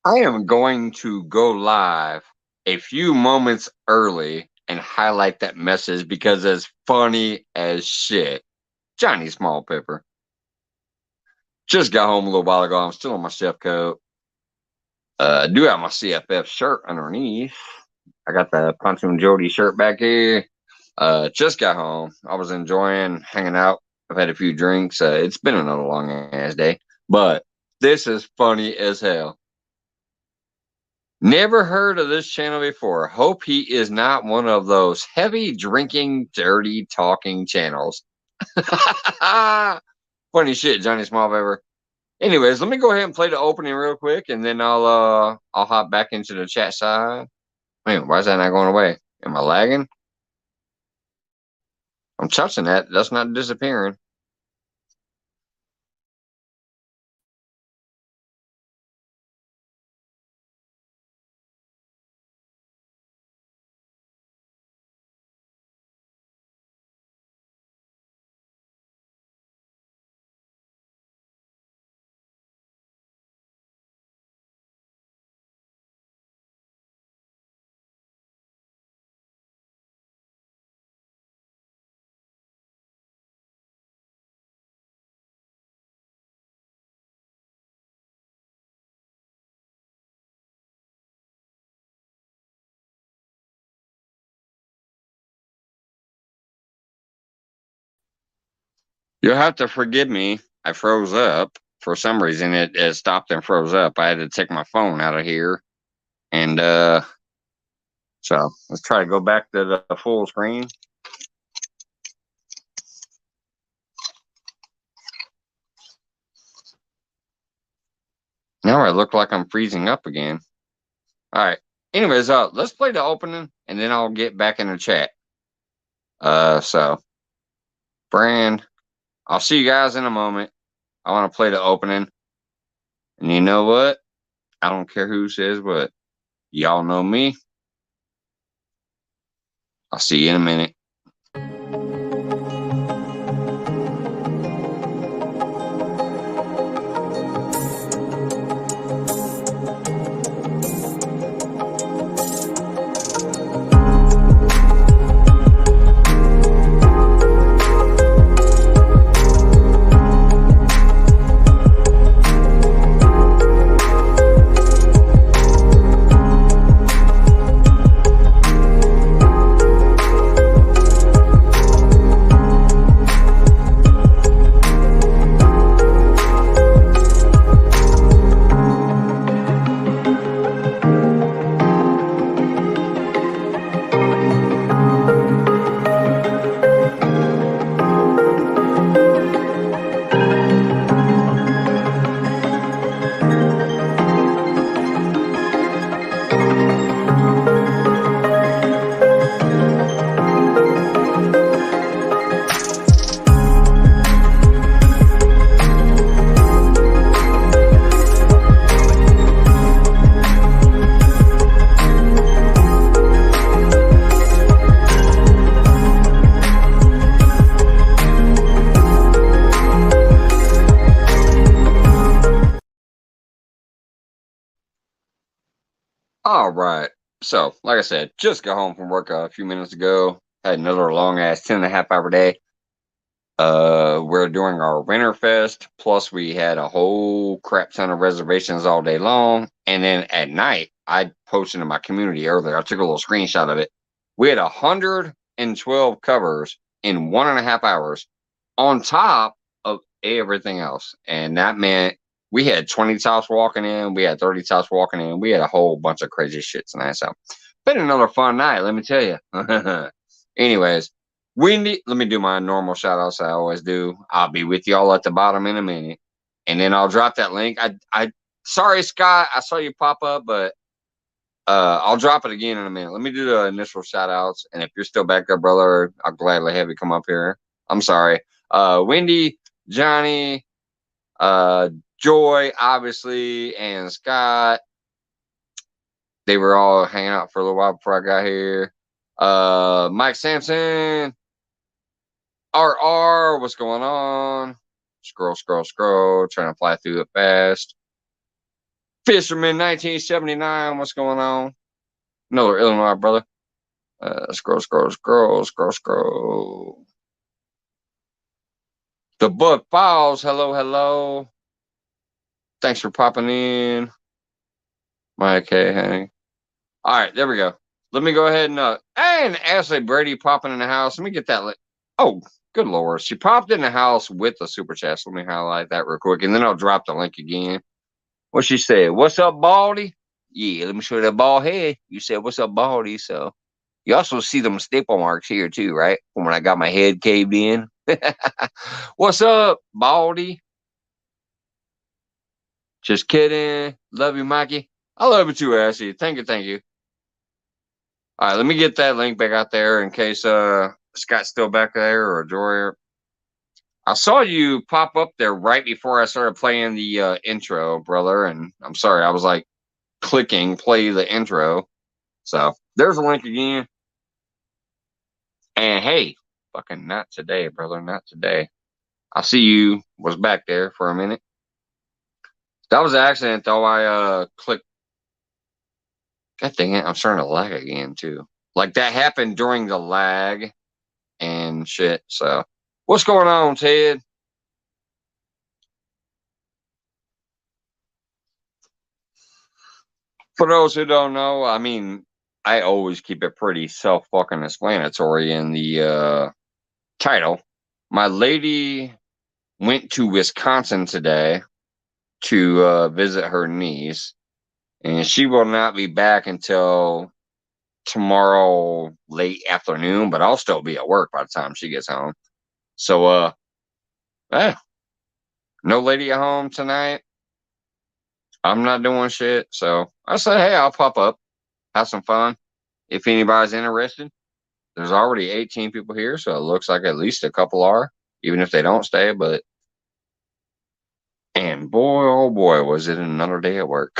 I am going to go live a few moments early and highlight that message because it's funny as shit. Johnny Small Pepper. Just got home a little while ago. I'm still in my chef coat. Do have my CFF shirt underneath. I got the Pontoon Jody shirt back here. Just got home. I was enjoying hanging out. I've had a few drinks. It's been another long ass day, but this is funny as hell. Never heard of this channel before. Hope he is not one of those heavy drinking, dirty talking channels. Funny shit, Johnny Smallbeaver. Anyways, let me go ahead and play the opening real quick, and then I'll hop back into the chat side. Man, why is that not going away? Am I lagging? I'm touching that. That's not disappearing. You'll have to forgive me. I froze up. For some reason, it stopped and froze up. I had to take my phone out of here. And so let's try to go back to the full screen. Now I look like I'm freezing up again. All right. Anyways, let's play the opening, and then I'll get back in the chat. So, Brand, I'll see you guys in a moment. I want to play the opening. And you know what? I don't care who says what. Y'all know me. I'll see you in a minute. All right. So, like I said, just got home from work a few minutes ago. Had another long ass 10.5 hour day. We're doing our Winter Fest. Plus, we had a whole crap ton of reservations all day long. And then at night, I posted in my community earlier. I took a little screenshot of it. We had 112 covers in 1.5 hours on top of everything else. And that meant we had 20 tops walking in. We had 30 tops walking in. We had a whole bunch of crazy shit tonight. So, been another fun night, let me tell you. Anyways, Wendy, let me do my normal shout outs I always do. I'll be with y'all at the bottom in a minute. And then I'll drop that link. Sorry, Scott, I saw you pop up, but I'll drop it again in a minute. Let me do the initial shout outs. And if you're still back there, brother, I'll gladly have you come up here. I'm sorry. Wendy, Johnny, Joy, obviously, and Scott. They were all hanging out for a little while before I got here. Mike Sampson, RR, what's going on? Scroll, trying to fly through it fast. Fisherman 1979. What's going on? Another Illinois brother. Scroll. The book files. Hello. Thanks for popping in. My okay, honey. All right, there we go. Let me go ahead and Ashley Brady popping in the house. Let me get that. Oh, good Lord. She popped in the house with the super chat. So let me highlight that real quick, and then I'll drop the link again. What she said? What's up, Baldy? Yeah, let me show you that bald head. You said, what's up, Baldy? So you also see them staple marks here, too, right? From when I got my head caved in. What's up, Baldy? Just kidding. Love you, Mikey. I love you too, Ashley. Thank you. All right, let me get that link back out there in case Scott's still back there or Jory. I saw you pop up there right before I started playing the intro, brother, and I'm sorry, I was like clicking play the intro. So there's a link again. And hey, fucking not today, brother, not today. I see you was back there for a minute. That was an accident, though. I clicked. God dang it, I'm starting to lag again, too. Like, that happened during the lag and shit, so. What's going on, Ted? For those who don't know, I mean, I always keep it pretty self-fucking explanatory in the title. My lady went to Wisconsin today to visit her niece, and she will not be back until tomorrow late afternoon, but I'll still be at work by the time she gets home. So, no lady at home tonight. I'm not doing shit. So I said, hey, I'll pop up, have some fun. If anybody's interested, there's already 18 people here, so it looks like at least a couple are, even if they don't stay. But, and boy, oh boy, was it another day at work.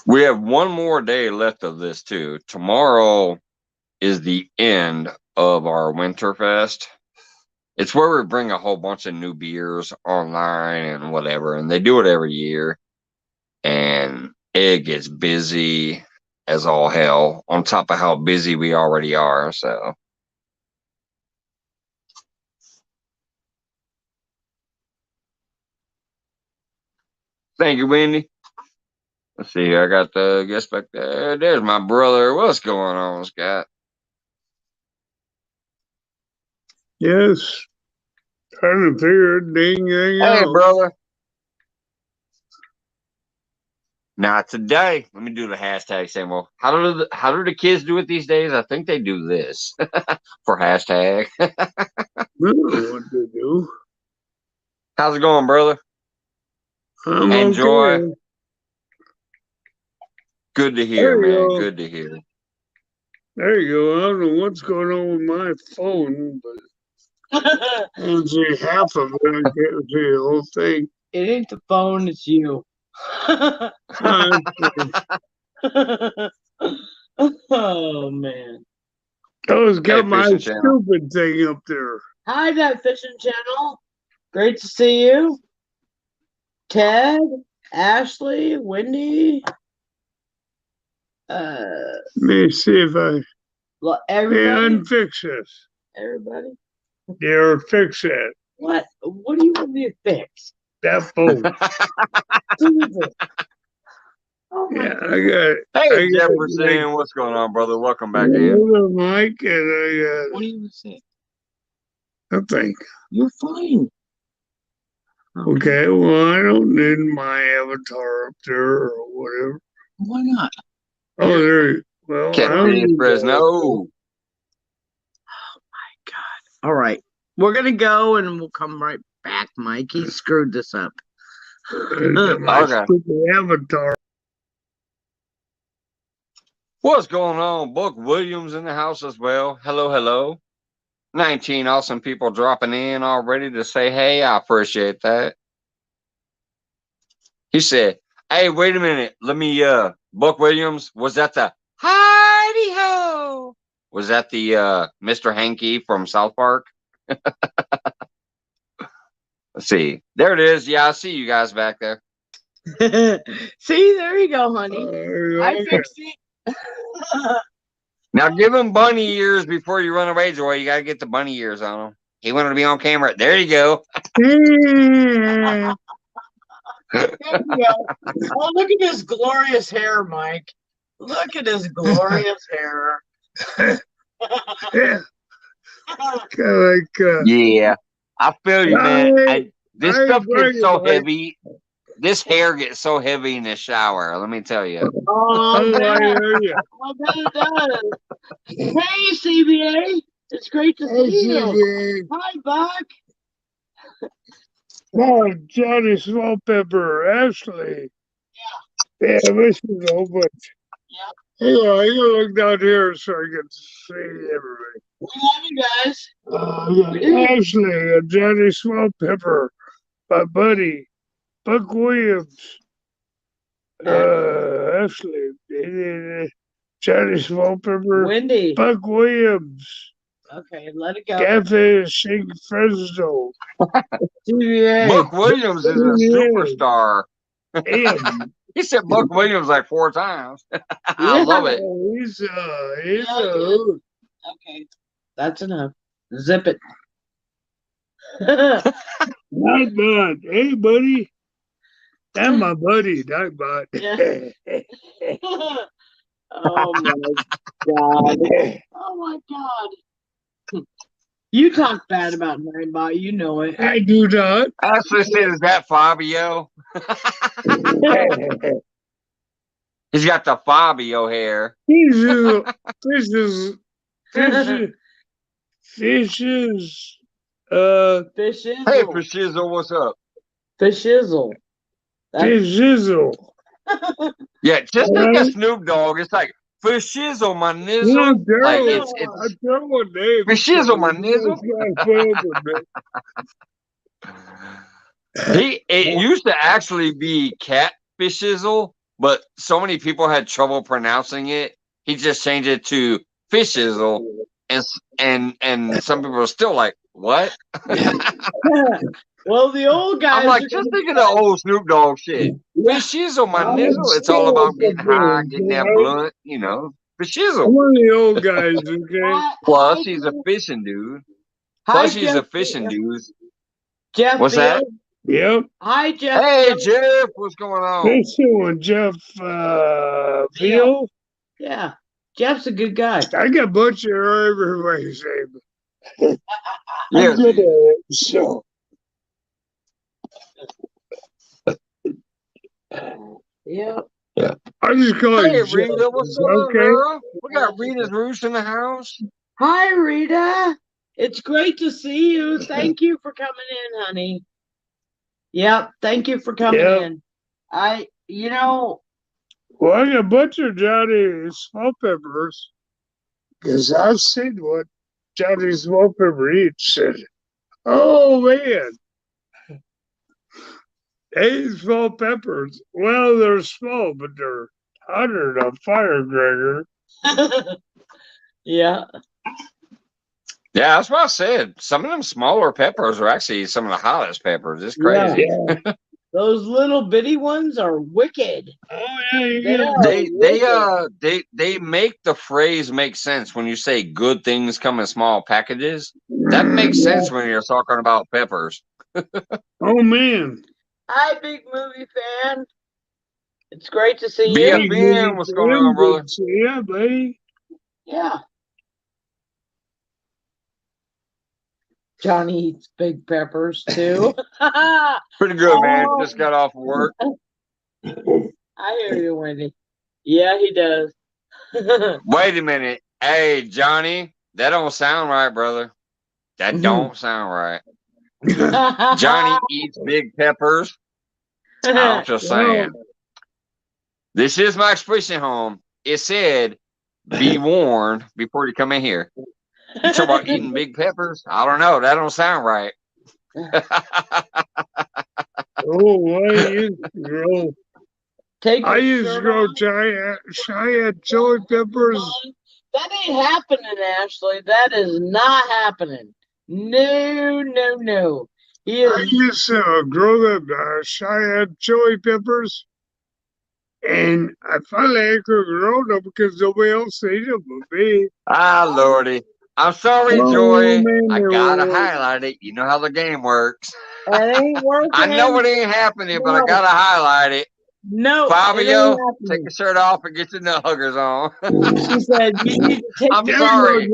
We have one more day left of this, too. Tomorrow is the end of our Winterfest. It's where we bring a whole bunch of new beers online and whatever, and they do it every year. And it gets busy as all hell, on top of how busy we already are. So, thank you, Wendy. Let's see. I got the guest back there. There's my brother. What's going on, Scott? Yes. Trying to figure anything out. Hey, brother. Not today. Let me do the hashtag saying, well, how do the kids do it these days? I think they do this for hashtag. I don't know what to do. How's it going, brother? I'm Enjoy. okay. Good to hear, man. Good to hear. There you go. I don't know what's going on with my phone, but I can see half of it. I can't see the whole thing. It ain't the phone, it's you. Oh, man. I was got Hey, my Fishing Channel. stupid thing up there. Hi, that fishing channel. Great to see you. Ted, Ashley, Wendy. Let me see if I Everybody. unfix this. Everybody. There, fix that. What do you want me to fix? That phone. Jesus. Oh my Yeah, God. I got it. Hey, Jefferson, what's going on, brother? Welcome back in. Mike, and I What do you say? nothing. You're fine. Okay, well, I don't need my avatar up there or whatever. Why not? Oh, there. Well, I don't Catfish need Fresno. that. Oh my God. All right. We're going to go and we'll come right back, Mike. He screwed this up. My stupid avatar. What's going on? Buck Williams in the house as well. Hello. 19 awesome people dropping in already to say, hey, I appreciate that. He said, hey, wait a minute. Let me, Buck Williams, was that the Heidi-ho? Was that the Mr. Hanky from South Park? Let's see. There it is. Yeah, I see you guys back there. See, there you go, honey. I fixed it. Now give him bunny ears before you run away, Joy. You gotta get the bunny ears on him. He wanted to be on camera. There you go. There you go. Oh, look at his glorious hair, Mike. Look at his glorious hair. Yeah. Yeah, I feel you, man. This stuff gets so Mike. heavy. This hair gets so heavy in the shower. Let me tell you. Oh, I hear you. I bet it does. Hey, CBA. It's great to see you. Hi, Buck. Oh, Johnny Small Pepper, Ashley. Yeah, this is all but. Yeah. Hang on, I gotta look down here so I can see everybody. We love you guys. Ashley and Johnny Small Pepper, my buddy, Buck Williams. Ashley, Johnny Small Pepper, Wendy. Buck Williams, Okay, let it go. Cafe Sing Fresno. CBA. Buck Williams is a superstar. And He said Buck Williams like 4 times. I love it. he's Okay, that's enough. Zip it. not bad. Hey, buddy. That's my buddy, not bad. Oh my god. Oh my god. You talk bad about Nightbot, you know it. I do not. Ashley said, is that Fabio? He's got the Fabio hair. Fishes. Fishizzle. Hey, Fishizzle, what's up? Fishizzle. Fishizzle. Yeah, just think of Snoop Dogg. It's like, Fishizzle, my nizzle. Like, it's Fishizzle, my nizzle. It used to actually be Cat Fishizzle, but so many people had trouble pronouncing it. He just changed it to Fishizzle, and some people are still like, what? Well, the old guys. I'm like, just think of the old Snoop Dogg shit. Fishizzle, my nizzle. It's all about getting high, getting that blunt, you know. Fishizzle. One of the old guys, okay? Plus, he's a fishing dude. Plus, he's a fishing dude. Jeff, what's that? Yep. Hi, Jeff. Hey, Jeff, what's going on? Fishing with Jeff Veal. Yeah, Jeff's a good guy. I got butcher everywhere, same. Yeah. I'm good at it, so. Yeah. Yeah. I just call Hey, you Rita, what's going on, okay? girl? We got Rita's Roost in the house. Hi, Rita. It's great to see you. Thank you for coming in, honey. Yep, thank you for coming in. Well, I got butcher Johnny Small Peppers because I've seen what Johnny Small Pepper eats. And, oh, man. 8 small peppers. Well, they're small, but they're hotter than a firecracker. Yeah. Yeah, that's what I said. Some of them smaller peppers are actually some of the hottest peppers. It's crazy. Yeah. Those little bitty ones are wicked. Oh yeah, They make the phrase make sense when you say good things come in small packages. That makes sense when you're talking about peppers. Oh man. Hi, big movie fan. It's great to see you. BFN, what's going on, brother? Yeah, buddy. Yeah. Johnny eats big peppers too. Pretty good, man. Just got off of work. I hear you, Wendy. Yeah, he does. Wait a minute. Hey, Johnny, that don't sound right, brother. That don't sound right. Johnny eats big peppers. I'm just saying. This is my expression home. It said, be warned before you come in here. You talk about eating big peppers? I don't know. That don't sound right. I used to grow giant chili peppers. That ain't happening, Ashley. That is not happening. No, no, no. He I is. used to grow them Cheyenne chili peppers, and I finally could grow them because nobody else ate them but me. Ah, Lordy. I'm sorry, Oh Joy. man, I they gotta were. highlight it. You know how the game works. It ain't I know working. it ain't happening, but I No, gotta highlight it. no, it ain't Fabio, take happening. your shirt off and get your nut huggers on. She said you need to take I'm your. sorry.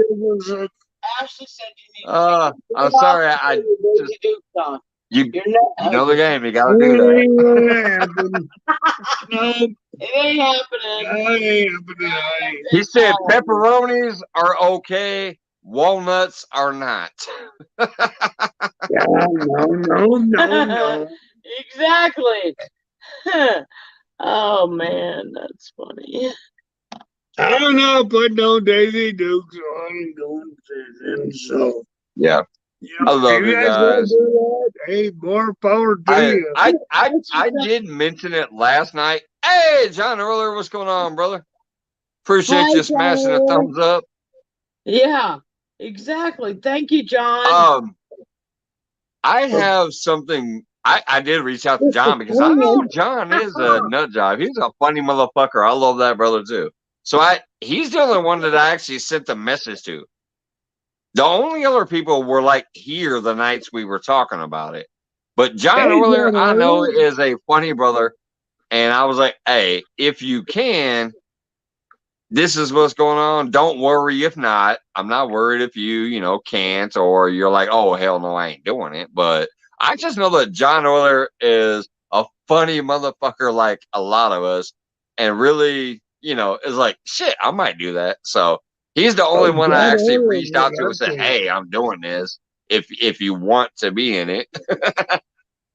Ashley said you need to take your I'm shirt off sorry. and I put your just Daisy Dukes on. you You're not you know the game. You gotta do It that. ain't gonna happen. No, It ain't happening. that ain't happening. He said pepperonis are okay, walnuts are not. Yeah, no. Exactly. Oh man, that's funny. I'm not putting no Daisy Dukes on and going fishing. So, Yeah, you I know, if love you you guys want guys. to do that, hey, more power to I you. I I I did mention it last night. Hey, John Earler, what's going on, brother? Hi, Appreciate you smashing a John. thumbs up. Yeah, exactly. Thank you, John. Um, I have something. I did reach out to John because I know John is a nut job. He's a funny motherfucker. I love that brother too. So he's the only one that I actually sent the message to. The only other people were like here the nights we were talking about it. But John Hey, earlier, John, I know is a funny brother, and I was like, hey, if you can, this is what's going on. Don't worry if not. I'm not worried if you can't or you're like, oh hell no, I ain't doing it. But I just know that John Euler is a funny motherfucker like a lot of us, and really, is like, shit, I might do that. So he's the only one I John actually Owen reached out would to and have said, to. hey, I'm doing this if you want to be in it.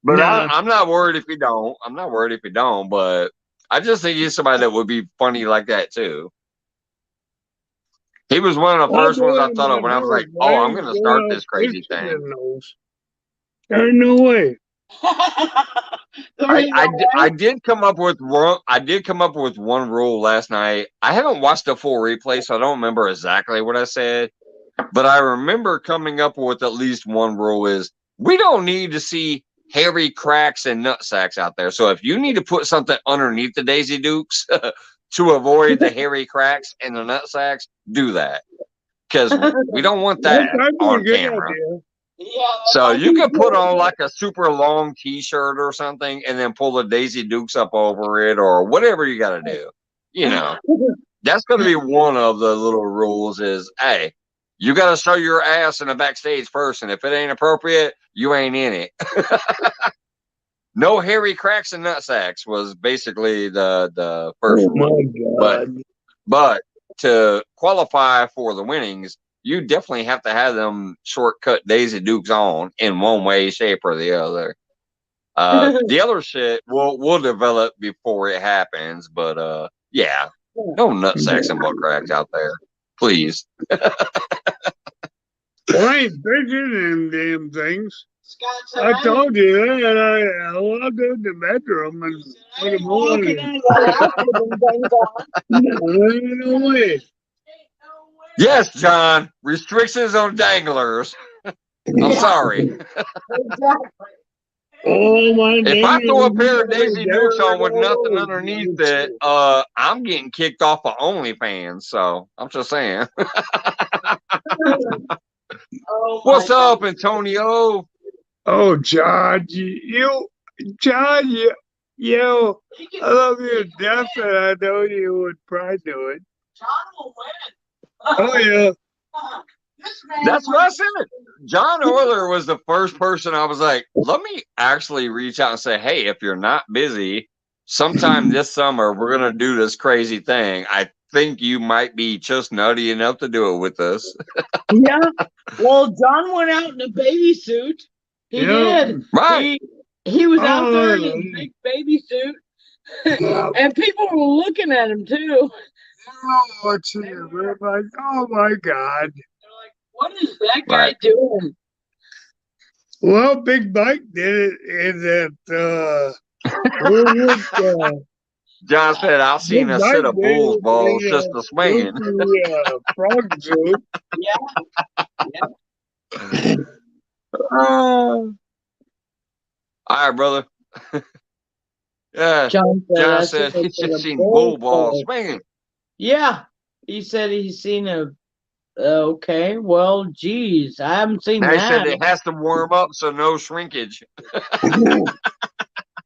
But Nah, I'm not worried if you don't. I'm not worried if you don't, but I just think he's somebody that would be funny like that too. He was one of the I'll first ones do I it in thought my of when I was house. like, I "Oh, I'm ain't going to going start out this crazy fishing thing." in those. There's no way. There ain't no I way. did come up with one. I did come up with one rule last night. I haven't watched the full replay, so I don't remember exactly what I said. But I remember coming up with at least one rule: is we don't need to see hairy cracks and nut sacks out there. So if you need to put something underneath the Daisy Dukes to avoid the hairy cracks and the nut sacks, do that because we don't want That's that actually a on good camera. idea. Yeah, that's So you actually could put on Yeah. like a super long T-shirt or something, and then pull the Daisy Dukes up over it, or whatever you got to do. You know, good. that's going to be one of the little rules. Is hey, you got to show your ass in the backstage first, and if it ain't appropriate, you ain't in it. No hairy cracks and nut sacks was basically the first Oh rule, my but God. but to qualify for the winnings, you definitely have to have them shortcut Daisy Dukes on in one way, shape, or the other. The other shit we'll develop before it happens, but yeah, no nut sacks and butt cracks out there, please. Well, I ain't fishing them damn things. Scott said, I I told you that. I'll go to the bedroom and put them ain't walking on. out of the house with them things on. No, ain't no way. Yes, John. Restrictions on danglers. I'm Yeah, sorry. exactly. Oh my If I throw a pair of name Daisy Dukes on with nothing underneath it, I'm getting kicked off of OnlyFans. So I'm just saying. Oh my What's up, God. Antonio? Oh, John, John, you, I love you to death, and I know you would probably do it. John will win. Oh yeah. This man That's what I said. John Euler was the first person I was like, let me actually reach out and say, hey, if you're not busy, sometime this summer we're gonna do this crazy thing. I think you might be just nutty enough to do it with us. Yeah. Well, John went out in a baby suit. He Yeah. did. Right. He was out there in Oh, his big baby suit, yeah. and people were looking at him too. Oh, it's we're like, oh my God. They're like, "What is that guy Right. doing?" Well, Big Mike did it in what was it, John said, I've seen Big a Mike set of did bulls it balls in just a swinging. Goofy frog suit. Yeah. Uh, All right, brother. Yeah. John said, John that's said it. he's just seen bull balls swinging. Yeah. He said he's seen a. Okay. Well, geez. I haven't seen Now he said that. it has to warm up, so no shrinkage.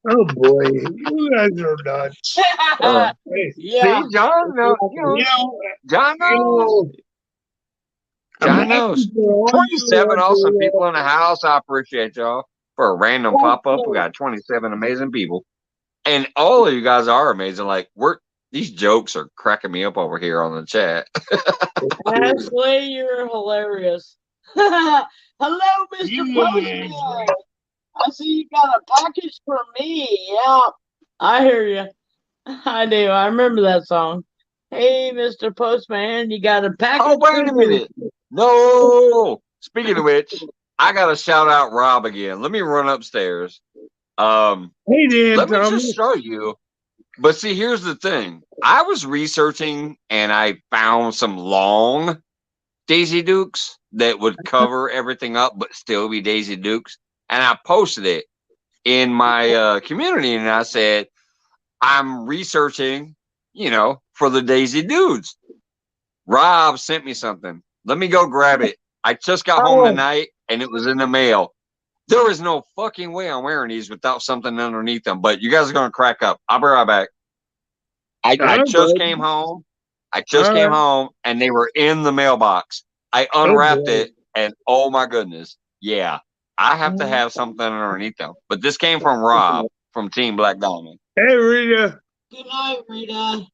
Oh boy, you guys are nuts. Hey, Yeah. See, John, you know, John you knows. know, I'm John happy knows. for all you 27 out awesome people there. in the house. I appreciate y'all. For a random pop up, we got 27 amazing people. And all of you guys are amazing. Like, these jokes are cracking me up over here on the chat. Ashley, you're hilarious. Hello, Mr. Yeah. Postman. I see you got a package for me. Yeah, I hear you. I do. I remember that song. Hey, Mr. Postman, you got a package Oh, wait for a me. minute. No. Speaking of which, I got to shout out Rob again. Let me run upstairs. Hey, Dan Let me just Thomas. show you. But see, here's the thing. I was researching and I found some long Daisy Dukes that would cover everything up but still be Daisy Dukes. And I posted it in my community and I said, I'm researching, for the Daisy Dudes. Rob sent me something. Let me go grab it. I just got home Oh, tonight and it was in the mail. There is no fucking way I'm wearing these without something underneath them. But you guys are going to crack up. I'll be right back. I All right, just bud. came home. All right. And they were in the mailbox. I Oh unwrapped boy. it and oh my goodness. Yeah. I have to have something underneath them. But this came from Rob from Team Black Diamond. Hey, Rita. good night, Rita.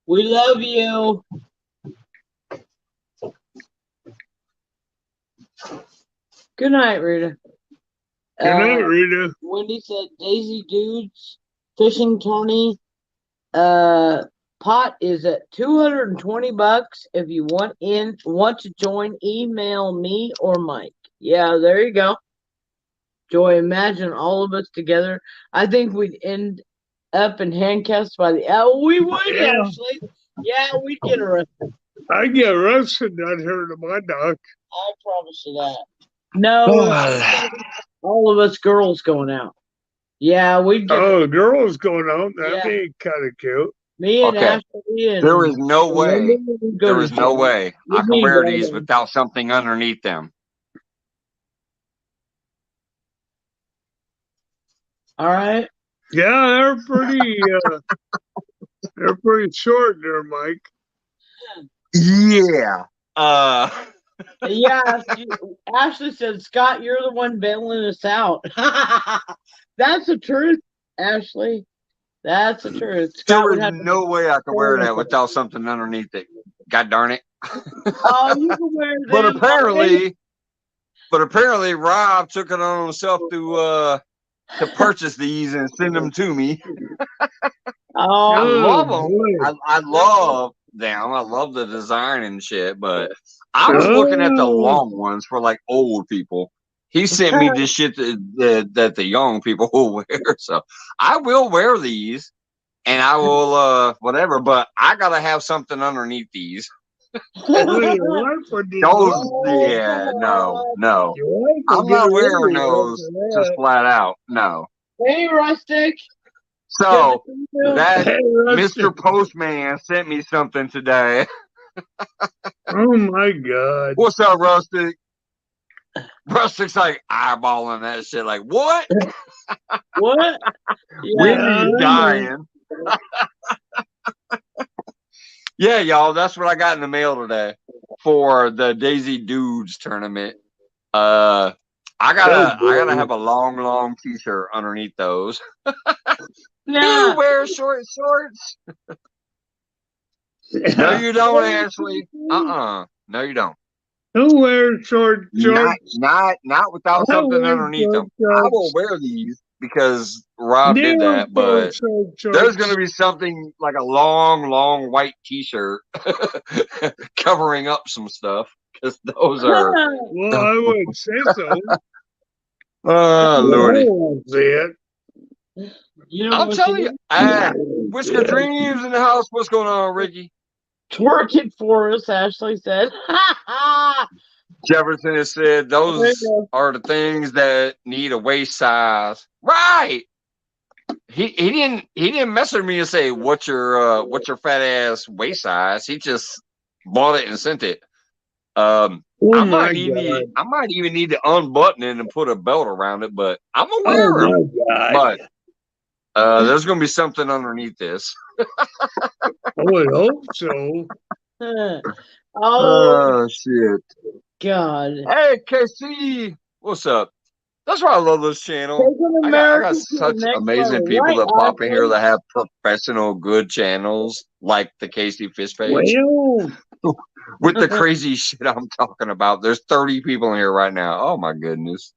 We love you. Good night, Rita. Good night, Rita. Wendy said Daisy Dudes fishing tourney pot is at $220. If you want to join, email me or Mike. Yeah, there you go. Joy, imagine all of us together. I think we'd end up in handcuffs by the hour. We would Yeah. actually. Yeah, we'd get arrested. I get arrested not heard of my doc. I promise you that. No, all of us girls going out. Yeah, we'd get Oh, girls going out. That'd Yeah. be kind of cute. me and Okay. Ashley and There is no way. we'd go There to is no jail. way I can Me and wear these Brandon. without something underneath them. All right. Yeah, they're pretty short there, Mike. Yeah. Yeah, Ashley said, Scott, you're the one bailing us out. That's the truth, Ashley. That's the truth. Scott There would is have to. no way I can wear that without something underneath it. God darn it. Oh, you can wear But them. apparently Rob took it on himself to purchase these and send them to me. I Oh, love them. boy. I love them. I love the design and shit. But I was looking at the long ones for like old people. He sent me this shit that the young people will wear. So I will wear these and I will whatever. But I gotta have something underneath these. Well, your wife would need Those, one. yeah, no. Your wife would I'm get not a wearing worry those after just that. flat out. No. hey, Rustic. So Good to see you. that Hey, Rusty. Mr. Postman sent me something today. Oh my God. What's up, Rustic? Rustic's like eyeballing that shit. Like, what? What? Really I know. dying. Yeah, y'all. That's what I got in the mail today for the Daisy Dudes tournament. I gotta have a long t-shirt underneath those. Yeah. You wear short shorts? No, you don't, Ashley. No, you don't. Who wears short shorts? Not without I something wear underneath short them. I will shorts. wear these because Rob did Neil that, wears but short there's shorts. going to be something like a long white t-shirt covering up some stuff because those are. Well, I would say so. Oh, Lordy. I won't see it. You know I'm what telling you you. Whisker Dreams in the house. What's going on, Ricky? Twerk it for us, Ashley said. Jefferson has said those are the things that need a waist size. Right. He didn't message me and say what's your fat ass waist size. He just bought it and sent it. Oh I my might God. even need to unbutton it and put a belt around it, but I'm gonna Oh wear them. my God. But there's gonna be something underneath this. I would hope so. Oh Shit. God. Hey KC, what's up? That's why I love this channel. Taking I America got to the such next amazing level. people Right, that pop in here Andre? that have professional good channels like the Casey Fish page. Well, With the crazy shit I'm talking about. There's 30 people in here right now. Oh my goodness.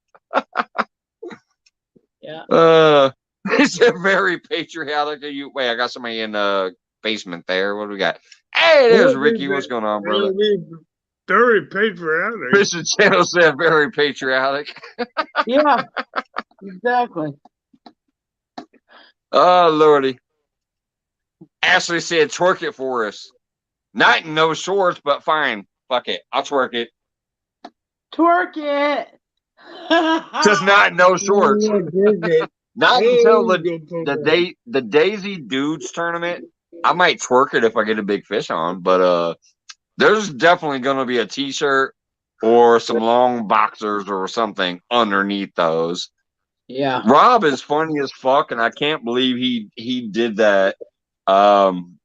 Yeah. It's a very patriotic of you. Wait, I got somebody in the basement there. What do we got? Hey, there's Ricky. What's going on, brother? Very patriotic. Christian channel said very patriotic. Yeah. Exactly. Oh lordy. Ashley said twerk it for us. Not in no shorts, but fine. Fuck it. I'll twerk it. Twerk it. Just not in no shorts. Oh, Not until the the Daisy Dudes tournament. I might twerk it if I get a big fish on, but there's definitely gonna be a t-shirt or some long boxers or something underneath those. Yeah. Rob is funny as fuck, and I can't believe he did that.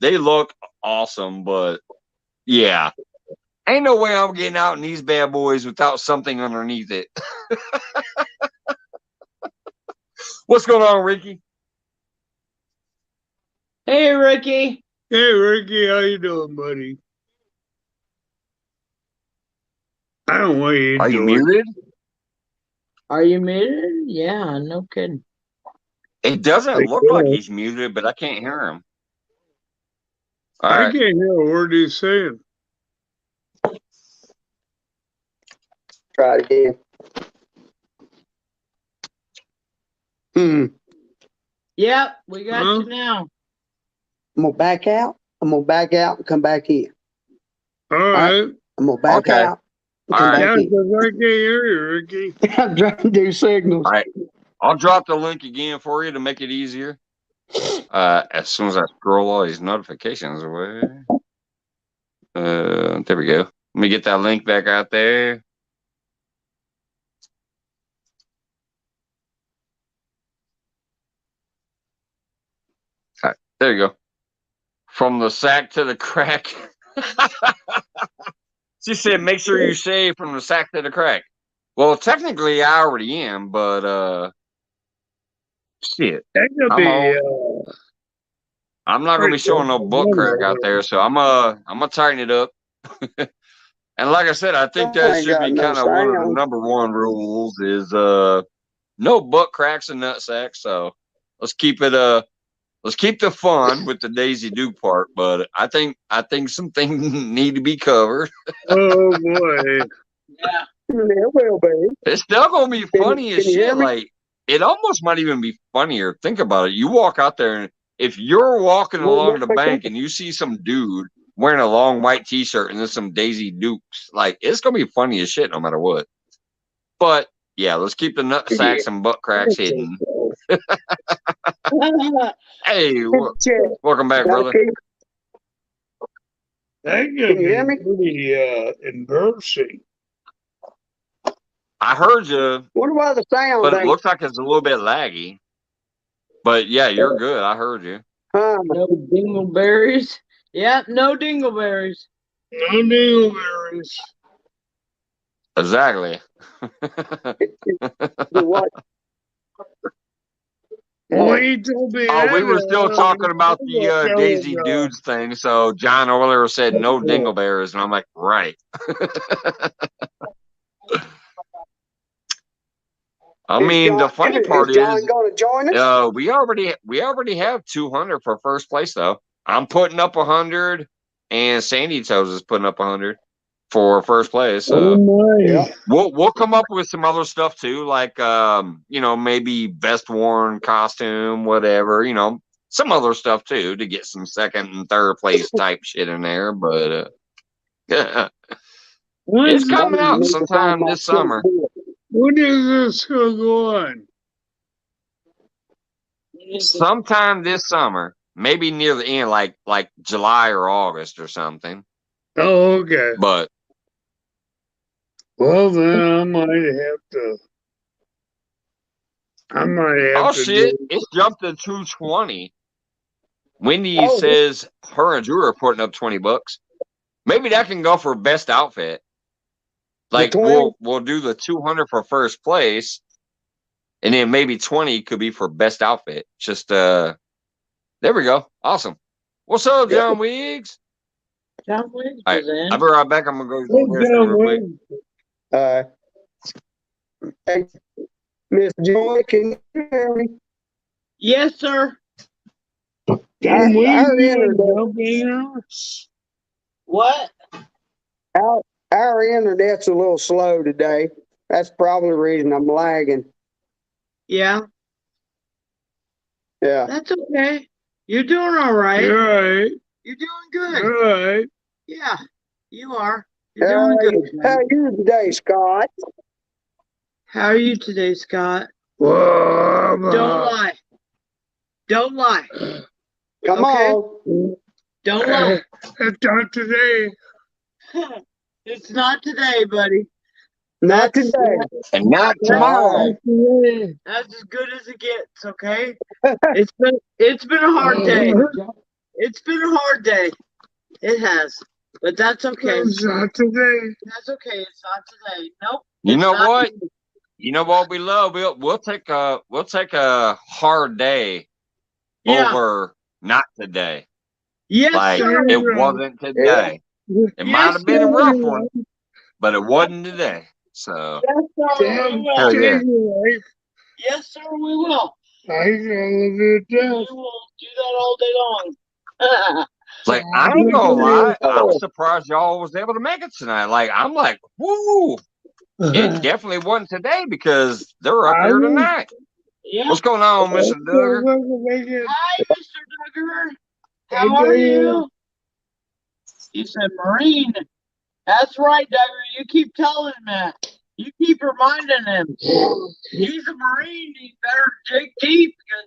They look awesome, but yeah. Ain't no way I'm getting out in these bad boys without something underneath it. What's going on, Ricky? Hey, Ricky. Hey, Ricky, how you doing, buddy? I don't want you Are you doing. muted? Are you muted? Yeah, no kidding. It doesn't look like he's muted, but I can't hear him. All I right. can't hear a word he's saying. Try it again. Yep, we got you now. I'm gonna back out. I'm gonna back out and come back in. All right. I'm gonna back Okay. out and All come right. Yeah, back in. because I can't hear you, Ricky. I'm trying to do signals. All right. I'll drop the link again for you to make it easier. As soon as I scroll all these notifications away. There we go. Let me get that link back out there. All right, there you go. From the sack to the crack. She said, make sure you shave from the sack to the crack. Well, technically, I already am, but shit. That could be. I'm not gonna be showing no butt crack out there, so I'm gonna tighten it up. And like I said, I think that I ain't should got be no kind of one of the sound. number one rules is no butt cracks and nut sacks. So let's keep the fun with the Daisy Duke part. But I think some things need to be covered. Oh boy. Yeah. It will be. It's still gonna be funny as Can you hear shit. me? Like it almost might even be funnier. Think about it. You walk out there and if you're walking along the bank and you see some dude wearing a long white t-shirt and then some Daisy Dukes, like it's gonna be funny as shit no matter what. But yeah, let's keep the nut sacks and butt cracks hidden. Hey, welcome back, brother. That Can could you hear be me? pretty embarrassing. I heard you, Wonder why the sound but it ain't. looks like it's a little bit laggy. But yeah, you're good. I heard you. No dingleberries. Yep, no dingleberries. No dingleberries. Exactly. What? Well, he told me Oh, we that, were still talking about the Daisy Dudes thing. So John earlier said no dingleberries, and I'm like, right. I mean, the funny part is John is, going to join us? we already have 200 for first place though. I'm putting up 100, and Sandy Toes is putting up 100 for first place. So my. we'll come up with some other stuff too, like maybe best worn costume, whatever, some other stuff too to get some second and third place type shit in there. But It's When's coming I out need to find sometime my this summer. book. when is this gonna go on? Sometime this summer. Maybe near the end, like July or August or something. Oh, okay. But Well, then I might have to. I might have oh to shit, do. it's jumped to 220. Wendy Oh, says her and Drew are putting up $20. Maybe that can go for best outfit. the Like 20? we'll do the 200 for first place, and then maybe 20 could be for best outfit. Just there we go. Awesome. What's up, Yeah. John Weeks? John Williams All right, was in. I'll be right back. I'm gonna go use Hey, the restroom real quick. John, Hey, Miss Joy, can you hear me? Yes, sir. John Our Williams internet, jump in there. What? our internet's a little slow today. That's probably the reason I'm lagging. Yeah, Yeah. that's okay. You're doing all right. Right, You're doing good. right. Yeah, you are. You're doing good. How man. are you today, Scott? How are you today, Scott? Well, Don't lie. Don't lie. Come Okay. on. Don't lie. It's not today. It's not today, buddy. Not That's- today. And not That's- tomorrow. Not today. That's as good as it gets, okay? It's been a hard day. It's been a hard day. It has. But that's okay. It's not today. That's okay. It's not today. Nope. You it's know not what? today. You know what we love? We'll take a hard day Yeah. over not today. Yes, Like sir. it wasn't today. It might Yes, have been a sir. rough one, but it wasn't today. So Yes, sir. Damn, We will. hell yeah. life. Yes, sir. We will. I gotta live it We down. will do that all day long. like I ain't gonna lie, I was surprised y'all was able to make it tonight. Like I'm like, woo! It definitely wasn't today because they're up here tonight. Yeah. What's going on, Mr. Duggar? Hi, Mr. Duggar. How are you? You said Marine. That's right, Duggar. You keep telling him that. You keep reminding him. He's a Marine. He better dig deep because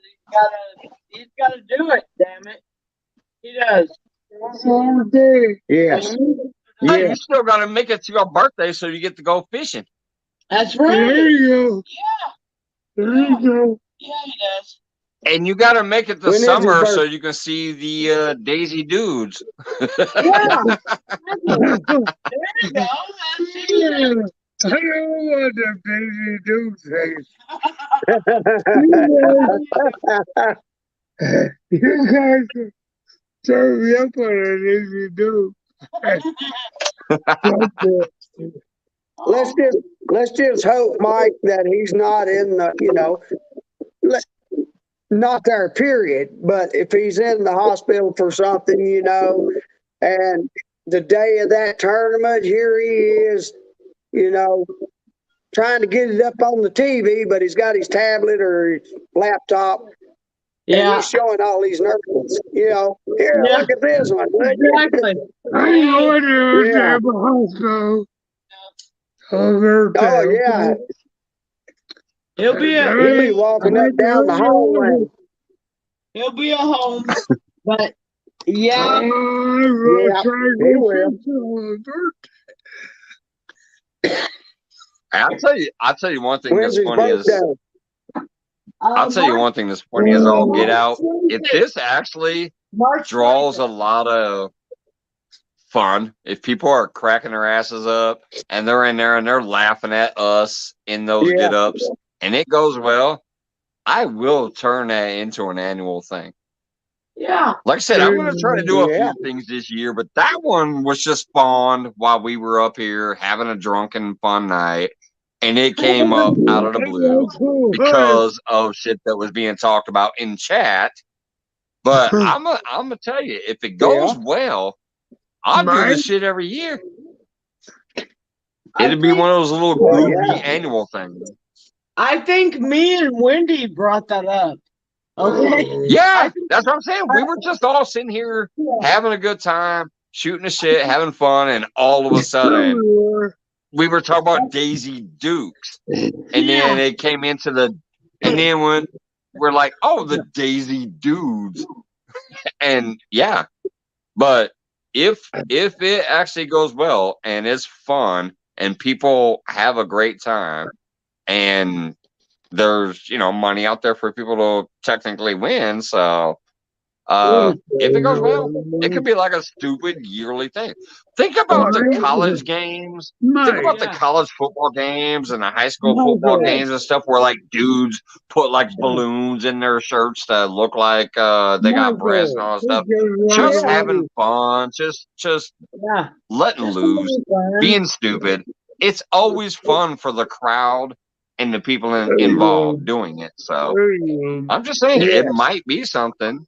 he's gotta do it. Damn it. He does. Yes. Hey, Yeah. you still gotta make it to your birthday so you get to go fishing. That's There right. you go. Yeah. There you go. Yeah, he does. And you gotta make it to When is his summer so birthday? you can see the Daisy dudes. Yeah. There you go. That's it. I don't want the baby do things. You guys turn me up on it if you do. let's just hope, Mike, that he's not in the, not there, period. But if he's in the hospital for something, and the day of that tournament, here he is, trying to get it up on the TV, but he's got his tablet or his laptop. And Yeah. he's showing all these nerds, here, Yeah. look at this one. Exactly. I know there was Yeah. a hospital. Oh, yeah. He'll be He'll be walking up down the hallway. He'll be at home. But yeah. Yeah, he will. I'll tell you one thing When's that's his funny is birthday? I'll tell you one thing that's funny is I'll get out. If this actually March draws a lot of fun, if people are cracking their asses up and they're in there and they're laughing at us in those Yeah. get-ups and it goes well, I will turn that into an annual thing. Yeah. Like I said, I'm going to try to do a Yeah. few things this year, but that one was just spawned while we were up here having a drunken fun night, and it came up out of the blue because of shit that was being talked about in chat. But I'm gonna tell you, if it goes well, I'll do this shit every year. It'd be one of those little groupie annual things. I think me and Wendy brought that up. Okay. Yeah, that's what I'm saying. We were just all sitting here having a good time. shooting the shit, having fun, and all of a sudden we were talking about Daisy Dukes, and then it came into and then when we're like, oh, the Daisy Dudes, and yeah, but if it actually goes well and it's fun and people have a great time and there's money out there for people to technically win, so if it goes well, it could be like a stupid yearly thing. Think about the college games. Think about the college football games and the high school football games and stuff where like dudes put like balloons in their shirts to look like they got breasts and all that stuff. Just having fun, just letting loose, being stupid. It's always fun for the crowd and the people involved doing it. So I'm just saying it might be something.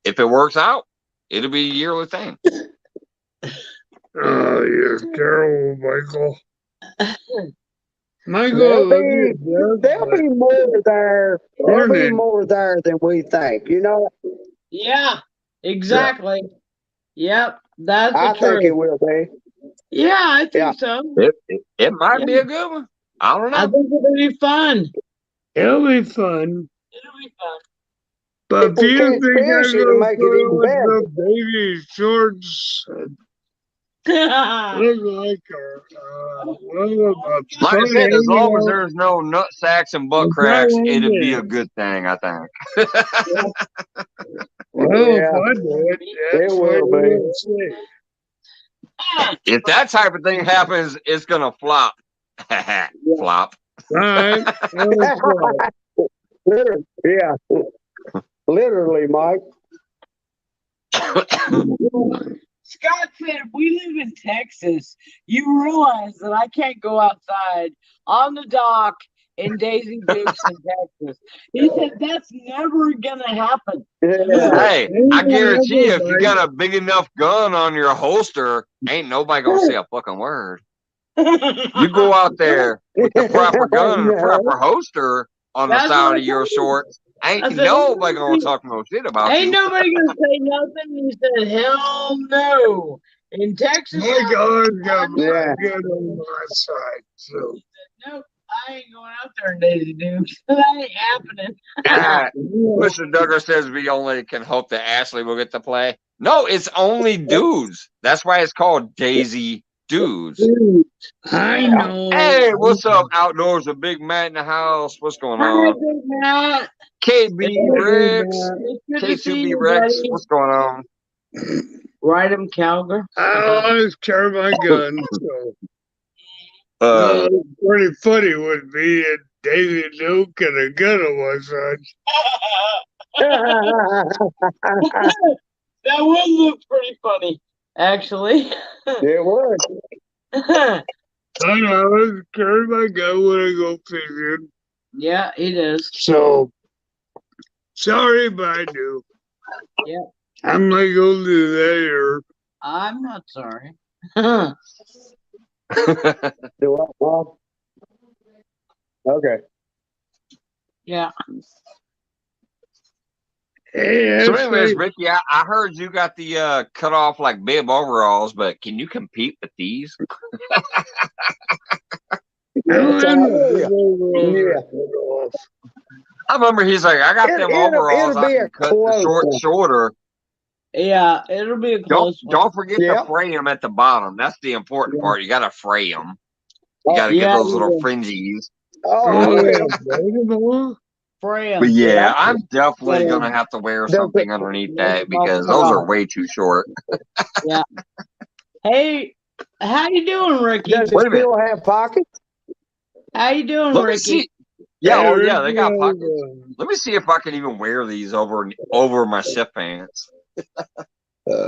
If it works out, it'll be a yearly thing. Oh, you're terrible, Michael. Michael, there'll be more there. There'll be more there than we think. Yeah, exactly. Yep, that's I think it will be. Yeah, I think so. It might be a good one. I don't know. I think it'll be fun. It'll be fun. It'll be fun. But do you think I'm to make it even better? The baby shorts look like like I said, as long as there's no nut sacks and butt cracks, it'd be a good thing, I think. It will be. If that type of thing happens, it's gonna flop. Flop. Right. Yeah. Literally, Mike. Scott said, if we live in Texas, you realize that I can't go outside on the dock in Daisy Dukes in Texas. He said, that's never going to happen. Hey, I guarantee you, if you got a big enough gun on your holster, ain't nobody going to say a fucking word. You go out there with the proper gun and the proper holster on the side of your shorts, ain't nobody gonna talk no shit about you. Ain't nobody gonna say nothing. He said, hell no. In Texas, my God's got my gun on my side. So. He said, nope, I ain't going out there in Daisy Dukes. That ain't happening. Mr. Duggar says we only can hope that Ashley will get to play. No, it's only dudes. That's why it's called Daisy Dudes. I know. Hey, what's up, Outdoors with Big Matt in the house? What's going on? Hi, Big Matt. KB Rex. K2B Rex. What's going on? Ride him, Calgary. I always carry my gun. So. Pretty funny would be a Daisy Duke and a gun on my side. That would look pretty funny, actually. It would. I always carry my gun when I go fishing. Yeah, it is. So, sorry, but I do. Yeah. I'm not going to do that here. I'm not sorry. Do what, Mom? Okay. Yeah. Hey, so anyways, Ricky, I heard you got the cut off like bib overalls, but can you compete with these? I remember he's like, I got them overalls. I can cut the short shorter. Yeah, it'll be a close one. Don't forget to fray them at the bottom. That's the important part. You got to fray them. You got to get those little fringes. But yeah, I'm definitely gonna have to wear something underneath that because those are way too short. Yeah. Hey, how you doing, Ricky? Does it still have pockets? How you doing, Ricky? Yeah, they got pockets. Let me see if I can even wear these over my shift pants. I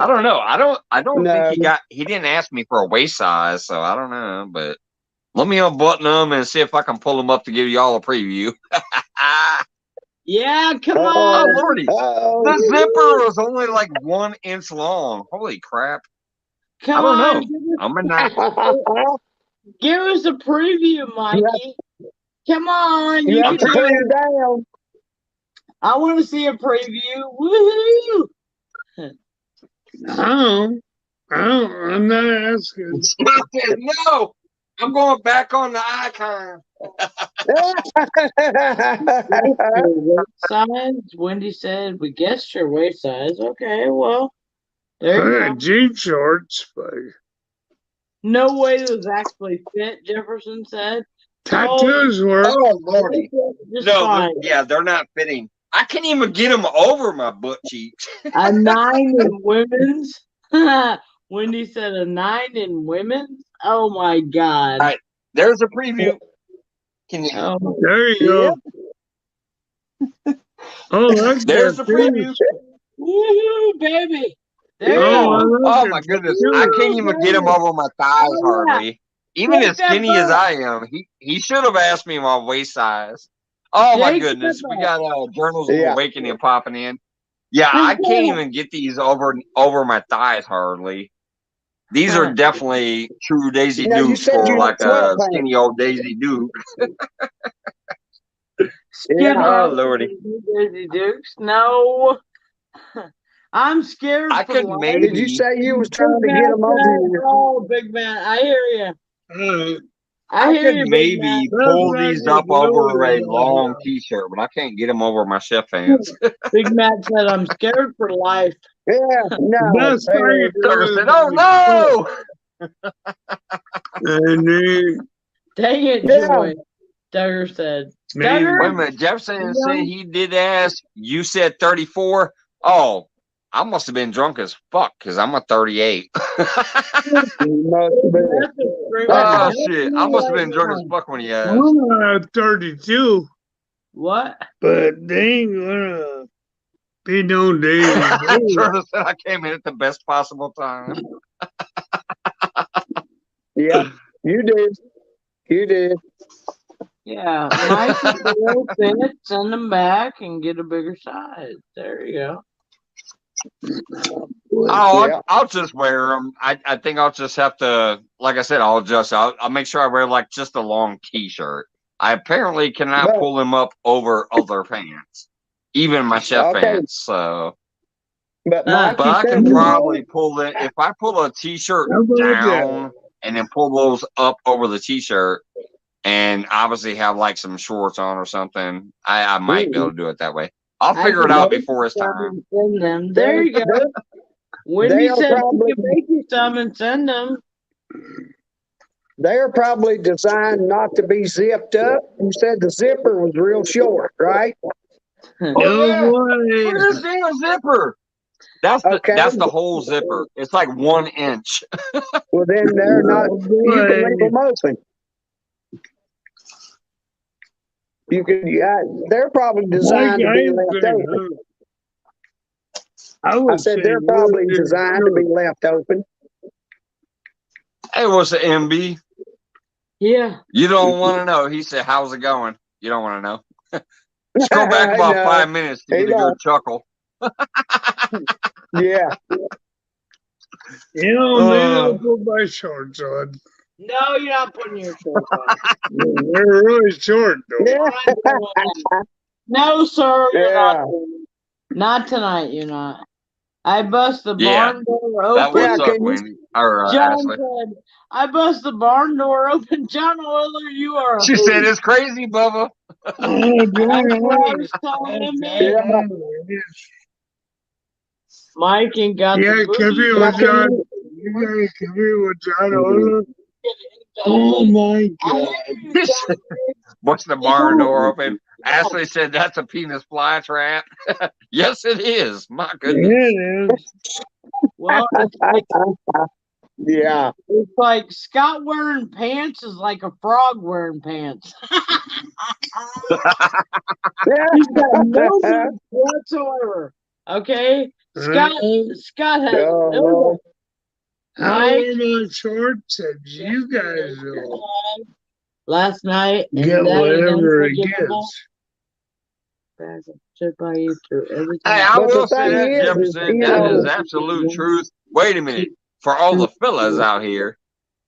don't know. I don't think he didn't ask me for a waist size, so I don't know. But let me unbutton them and see if I can pull them up to give y'all a preview. Yeah, come on. Oh, Lordy. The zipper was only like 1 inch long. Holy crap. Come I on. don't know. I'm not. Give us a preview, Mikey. Come on. You have to put it down. I want to see a preview. Woohoo! I'm not asking. Stop it. No, I'm going back on the icon. Your waist size? Wendy said, we guessed your waist size. Okay, well, there you I go. got jean shorts, but No way it was actually fit, Jefferson said. tattoos work. Oh, Lordy. Just No, fine. they're not fitting. I can't even get them over my butt cheeks. A 9 in women's? Wendy said a 9 in women's? Oh my God. All right, there's a preview. Can you? Oh, There you go. Oh, look There's the at preview. woohoo, baby. There Oh, you I go. look Oh at my goodness, tattoos. I can't even get him over my thighs Oh, yeah. hardly. Even Take as that skinny as back. I am, he should have asked me my waist size. Oh my Take goodness, that we back. got Journals of Yeah. Awakening popping in. Yeah, I can't even get these over my thighs hardly. These are definitely true Daisy Now, you Dukes said for you like had a sweatpants. skinny old Daisy Duke. Yeah. Oh Lordy, Daisy Dukes. No. I'm scared I for could life. Did you maybe. say you was Big trying to man get them over said, you? oh, big man, I hear you. I I hear could you, big man. maybe That's pull not these your up over a blue. long T-shirt, but I can't get them over my chef pants. Big Matt said, I'm scared for life. Yeah, no. Best thing you Tucker do said, is "Oh no!" and then, Dang it, Yeah. Joy. Duggar said. maybe. Duggar? Wait a minute, Jefferson said he did ask. You said 34. Oh, I must have been drunk as fuck because I'm a 38. You must have been. That's a screaming Oh help shit, me I must have right been drunk as now. fuck when he asked. I'm at 32, What? but they ain't gonna be no Daisy Duke. Turner said I came in at the best possible time. Yeah, you did. You did. Yeah, Mike is a little fit, send them back and get a bigger size. There you go. Oh, Yeah. I'll just wear them. I think I'll just have to, like I said, I'll make sure I wear like just a long T-shirt. I apparently cannot But- pull them up over other pants, even my chef Okay. pants. So, But Mike, but you I said can you probably pull it if I pull a T-shirt How about down and then pull those up over the T-shirt, and obviously have like some shorts on or something. I might be able to do it that way. I'll figure it out before it's time. Send them. There you go. Wendy they'll said probably- she can make you some and send them. They're probably designed not to be zipped up. You said the zipper was real short, right? Oh, yeah. No Look at this way. damn zipper. That's Okay. the whole zipper. It's like 1 inch. Well, then they're not. No You can way. leave them open. You can. They're probably designed to be left open. I said they're probably designed to be left open. Hey, what's the MB? Yeah. You don't want to know. He said, "How's it going?" You don't want to know. Scroll back about No. 5 minutes to get a good chuckle. Yeah. You know, maybe I'll put my shorts on. No, you're not putting your shorts on. They're really short, though. Yeah. I'm doing that. No, sir, you're Yeah. not. Not tonight, you're not. I bust the Yeah, barn door That open. would Yeah, suck, can you- Wendy. Or John Ashley. said, I bust the barn door open. John Oiler, you are a She hoot. said, "It's crazy, Bubba." Oh, That's John, what I was telling him, man. Mike and got Yeah, the come here booty. with John. You guys come here with John Oiler. Oh my God. What's the barn door open? Ashley said, "That's a penis fly trap." Yes, it is. My Yeah, goodness. it is. Well, Yeah. it's like Scott wearing pants is like a frog wearing pants. He's got no boobs whatsoever. Okay? Scott has no Oh, How Mike? are my shorts and you guys will last night and get that is whatever it unforgivable. gets. Stood by you through everything. Hey, I But the will say thing that, is, Jefferson. you That know- is absolute truth. Wait a minute. For all the fellas out here,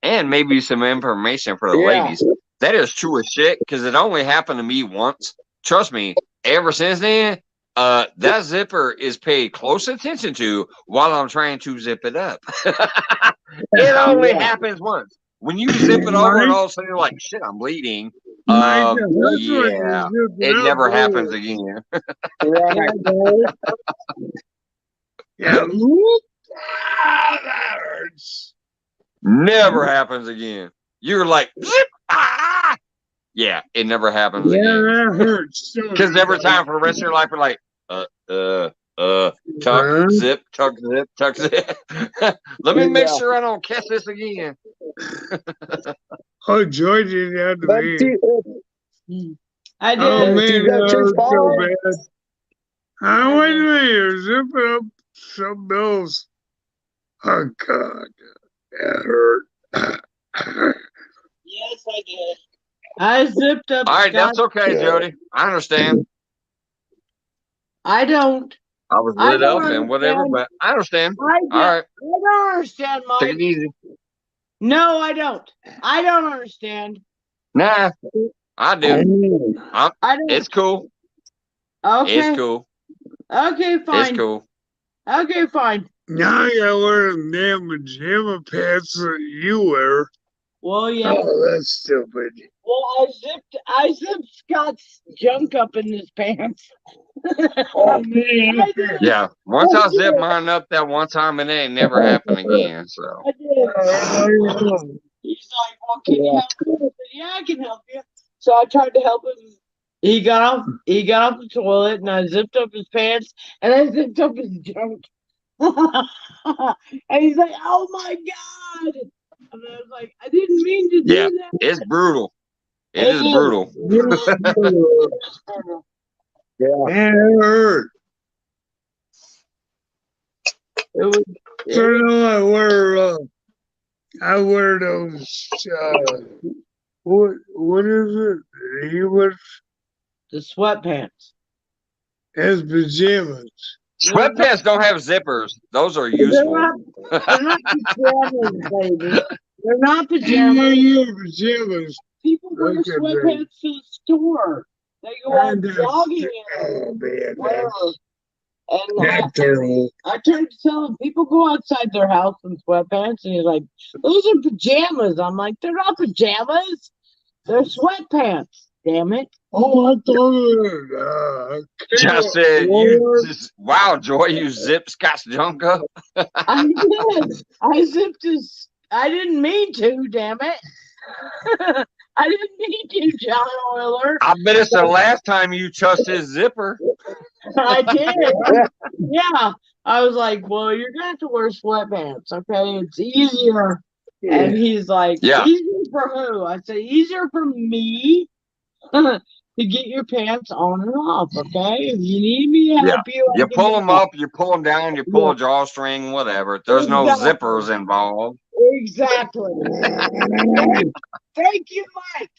and maybe some information for the Yeah. ladies, that is true as shit because it only happened to me once. Trust me, ever since then, That zipper is paid close attention to while I'm trying to zip it up. It only happens once. When you zip it over and all of a sudden you're like, shit, I'm bleeding. Mike, that's when you Yeah, zip it up, never don't happens it? again. Right. Yeah. Whoop. Ah, that hurts. Never happens again. You're like, zip, ah! Yeah, it never happens Yeah, again. that hurts. Because every time for the rest of your life, you're like, tuck, zip, tuck, zip, tuck, zip. Let me make Yeah. sure I don't catch this again. Oh, Joy didn't have to But be. I did. Oh, if you man, go that too hurts so far, bad. I wait a minute. You're zipping up something else. Oh, God. That hurt. Yes, I did. I zipped up All right, that's Scott's. okay, Jody. I understand. I don't. I was I lit don't up and whatever, understand. but I understand. I All right, don't understand, take Mike. it easy. No, I don't. I don't understand. Nah, I do. I don't. It's cool. Okay. It's cool. Okay, It's fine. cool. Okay, fine. Now you gotta wear them damn pajama pants that you wear. Well, yeah. Oh, that's stupid. Well, I zipped Scott's junk up in his pants. Oh, man. I did. Yeah, once I I zipped did. mine up that one time, it ain't never happened again. So I did. He's like, well, can you help me? I said, yeah, I can help you. So I tried to help him. He got off the toilet and I zipped up his pants and I zipped up his junk. And he's like, oh my God. And I was like, I didn't mean to yeah, do that. it's brutal. It It is is. brutal. yeah. Man, it hurt. It was, So now I wear those, what is it? He was the sweatpants. his pajamas. Sweatpants don't have zippers. Those are They're useful. not pajamas, baby. They're not Yeah, pajamas. your pajamas. People wear Look at sweatpants to the store. They go out And that's- jogging in Oh, man, whatever. And that's terrible. I tried to tell him people go outside their house in sweatpants, and he's like, "Those are pajamas." I'm like, "They're not pajamas. They're sweatpants. Damn it!" Oh, I thought it was, Just said you just wow, Joy, you zip Scott's junk up. I did. I zipped his. I didn't mean to. Damn it! I didn't mean to, John Oiler. I bet it's the last time you touched his zipper. I did. Yeah. I was like, well, you're going to have to wear sweatpants, okay? It's easier. And he's like, Yeah. easier for who? I said, easier for me to get your pants on and off, okay? If you need me to help you, I You can pull them help. up, you pull them down, you pull a drawstring, whatever. There's no Exactly. zippers involved. Exactly. Thank you, Mike.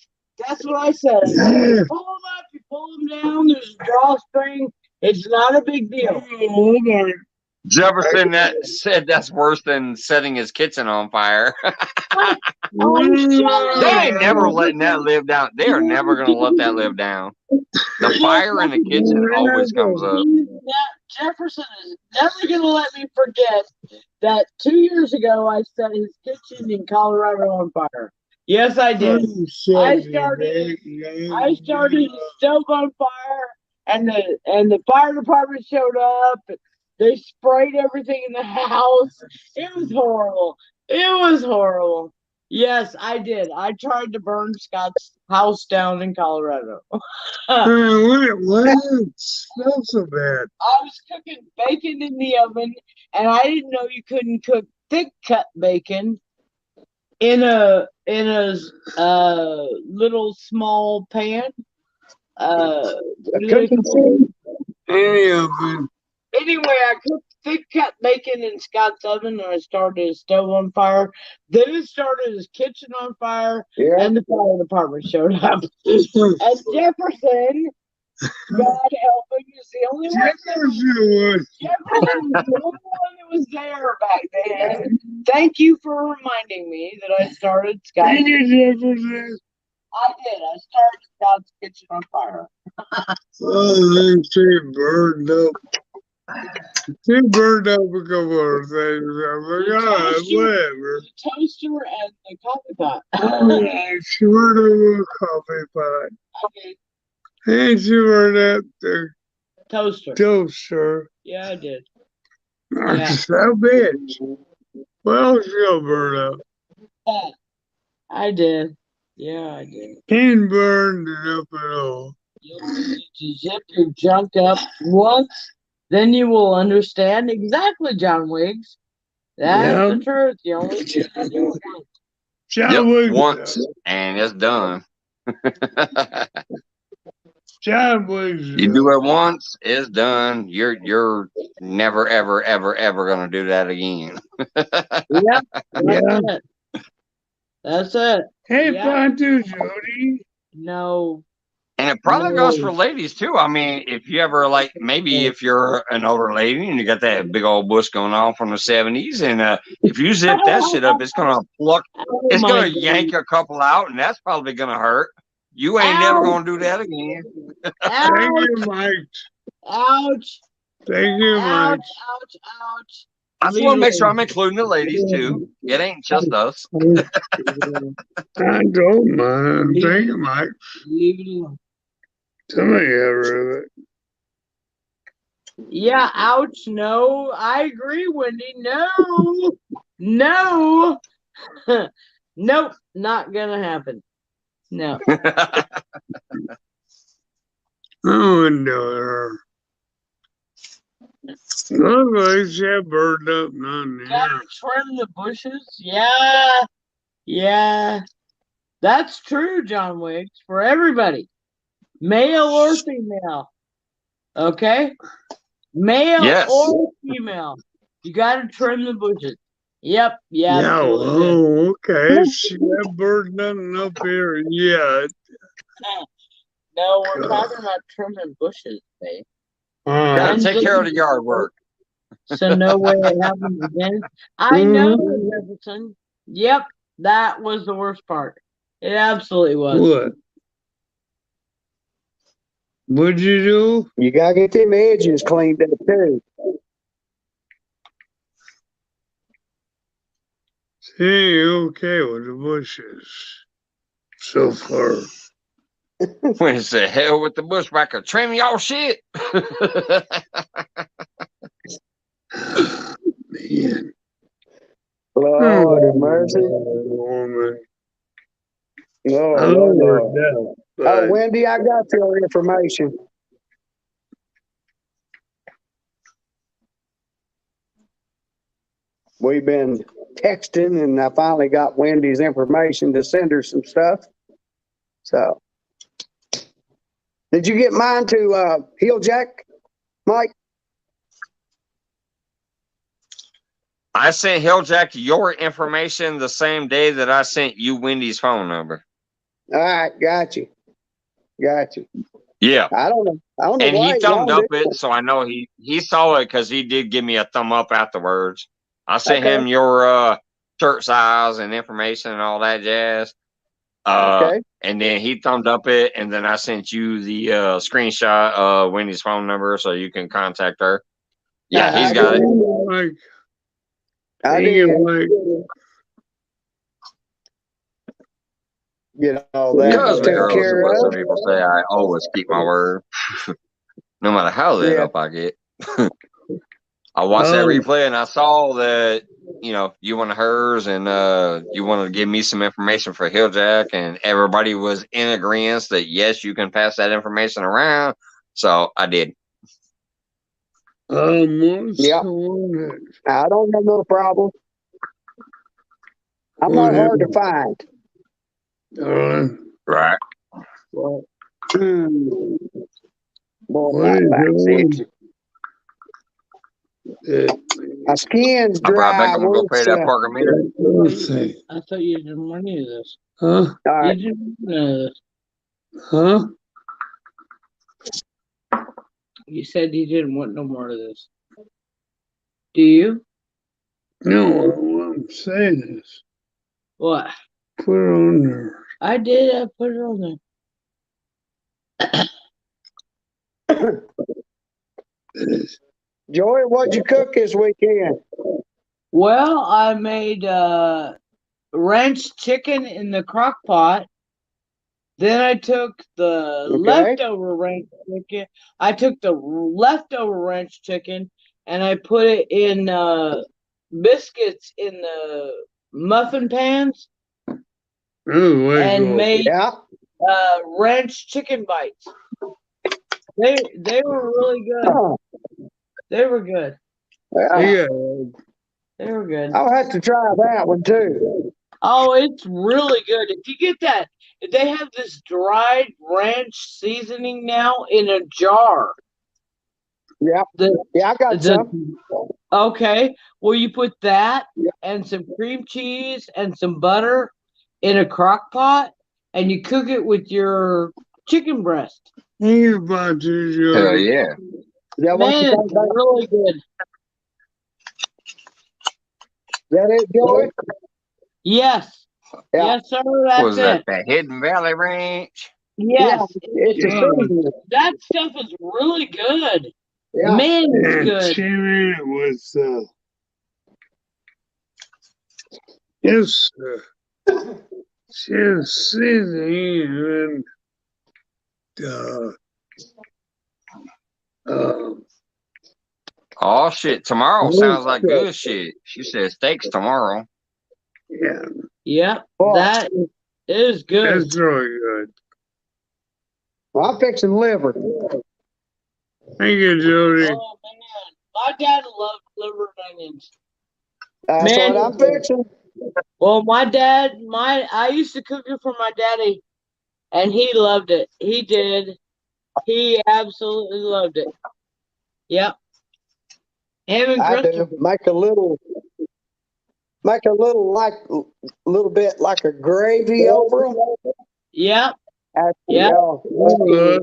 That's what I said. You pull them up, you pull them down, there's a drawstring. It's not a big deal. Jefferson said that's worse than setting his kitchen on fire. They ain't never letting that live down. They are never going to let that live down. The fire in the kitchen always comes up. Jefferson is never going to let me forget that 2 years ago I set his kitchen in Colorado on fire. Yes, I did. I started the stove on fire, and the fire department showed up. They sprayed everything in the house. It was horrible. It was horrible. Yes, I did. I tried to burn Scott's house down in Colorado. What? Smells so bad. I was cooking bacon in the oven, and I didn't know you couldn't cook thick cut bacon in a little small pan. Anyway, I cooked thick cut bacon in Scott's oven, and I started his stove on fire. Then it started his kitchen on fire, and the fire department showed up. And Jefferson, God helping, is the only one. Jefferson was the only one that was there back then. Thank you for reminding me that I started Scott's. I did. I started Scott's kitchen on fire. Oh, they say burned up. She burned up a couple of things. I'm like, ah, whatever. The toaster and the coffee pot. Oh, yeah, she burned up a coffee pot. Okay. And she burned up the Toaster. toaster. Yeah, I did. I Yeah. said, bitch. Well, she'll burn up. Yeah, I did. Yeah, I did. Ain't burned it up at all. You need to zip your junk up once, then you will understand exactly, John Wiggs. That's the truth. You only need to do it once. John Yep, Wiggs. once, and it's done. John Wiggs. You do it once, it's done. You're never, ever, ever, ever gonna do that again. Yep, that's Yeah. it. That's it. Hey, Yeah. Ponto Jody. No. And it probably goes for No. ladies too. I mean, if you ever like, maybe if you're an older lady and you got that big old bush going on from the 70s, and if you zip that shit up, it's gonna pluck, Oh it's my gonna God. yank a couple out, and that's probably gonna hurt. You ain't never gonna do that again. Thank you, Ouch! Mike. Ouch! Thank you, Mike. Ouch! Ouch! Ouch! I just want to make sure I'm including the ladies too. It ain't just us. I don't mind. Thank you, Mike. Leave it alone. Somebody got rid of it. Yeah, ouch, no. I agree, Wendy. No. No. Nope, not gonna happen. No. I wouldn't do her. Otherwise, yeah, burned up, none Gotta here. trim the bushes. Yeah. Yeah. That's true, John Wiggs, for everybody. Male or female. Okay? Male Yes. or female. You gotta trim the bushes. Yep. Yeah. Yeah, Absolutely. oh, okay. She got burned nothing up here. Yeah. No, we're talking about trimming bushes, babe. Gotta And take care of the yard work. so no way it happened again. I know, Jefferson. Yep, that was the worst part. It absolutely was. What? What'd you do? You gotta get them edges cleaned up too. Hey, okay with the bushes so far. When it's the hell with the bushwhacker, trim y'all shit. Man. Lord have mercy. Woman. Lord, I Lord, worked Lord. out, Oh, but Wendy, I got your information. We've been texting, and I finally got Wendy's information to send her some stuff. So, did you get mine to Heel Jack, Mike? I sent Hilljack your information the same day that I sent you Wendy's phone number. All right, got you. Got you. Yeah. I don't know. And why he he thumbed wanted up it, so I know he saw it because he did give me a thumb up afterwards. I sent him your shirt size and information and all that jazz. Okay. And then he thumbed up it, and then I sent you the screenshot of Wendy's phone number so you can contact her. Yeah, he's got it. like, I did. did. Like, Get all Because that taken regardless of care what some of. people say, I always keep my word, no matter how lit Yeah. up I get. I watched that replay and I saw that, you know, you wanted hers and you wanted to give me some information for Hilljack, and everybody was in agreement that yes, you can pass that information around. So I did. Yeah. I don't have no problem. I'm not hard to find. Right. Boy, my back's itchy. My skin's I'm probably dry. back. I'm gonna go pay that parker meter. Let's see. I thought you didn't want any of this. Huh? All right. You didn't want none of this. Huh? You said you didn't want no more of this. Do you? No, what I'm saying is, What? put it on there. I did. I put it on there. Joey, what'd you cook this weekend? Well, I made ranch chicken in the crock pot. Then I took the Okay. leftover ranch chicken. I took the leftover ranch chicken and I put it in biscuits in the muffin pans Oh, and made Yeah. ranch chicken bites. They were really good. Oh, They were good. yeah. yeah. They were good. I'll have to try that one too. Oh, it's really good. If you get that, they have this dried ranch seasoning now in a jar. Yeah. The, Yeah, I got the some. Okay, well you put that Yeah. and some cream cheese and some butter in a crock pot and you cook it with your chicken breast. Think about you, Hell Jody. yeah. Is that what Man, you it's think about? really good. Is that it, Joey? Yes. Yeah. Yes, sir, that's Was that it. the Hidden Valley Ranch? Yes. It's a Yeah. seasoning. That stuff is really good. Yeah. Man, it's And good. she made it with yes, just seasoning and Oh shit! Tomorrow sounds like yeah, good shit. She said steaks tomorrow. yeah, Yep, Boy, that is good. that's really good. well, I'm fixing liver. Thank you, Jody. Oh man, my dad loved liver and onions. That's Man, what I'm fixing. well, I used to cook it for my daddy, and he loved it. He did. He absolutely loved it. Yep. Him and I do. Christopher. Make a little bit like a gravy over them. Yep. Yeah, Yep.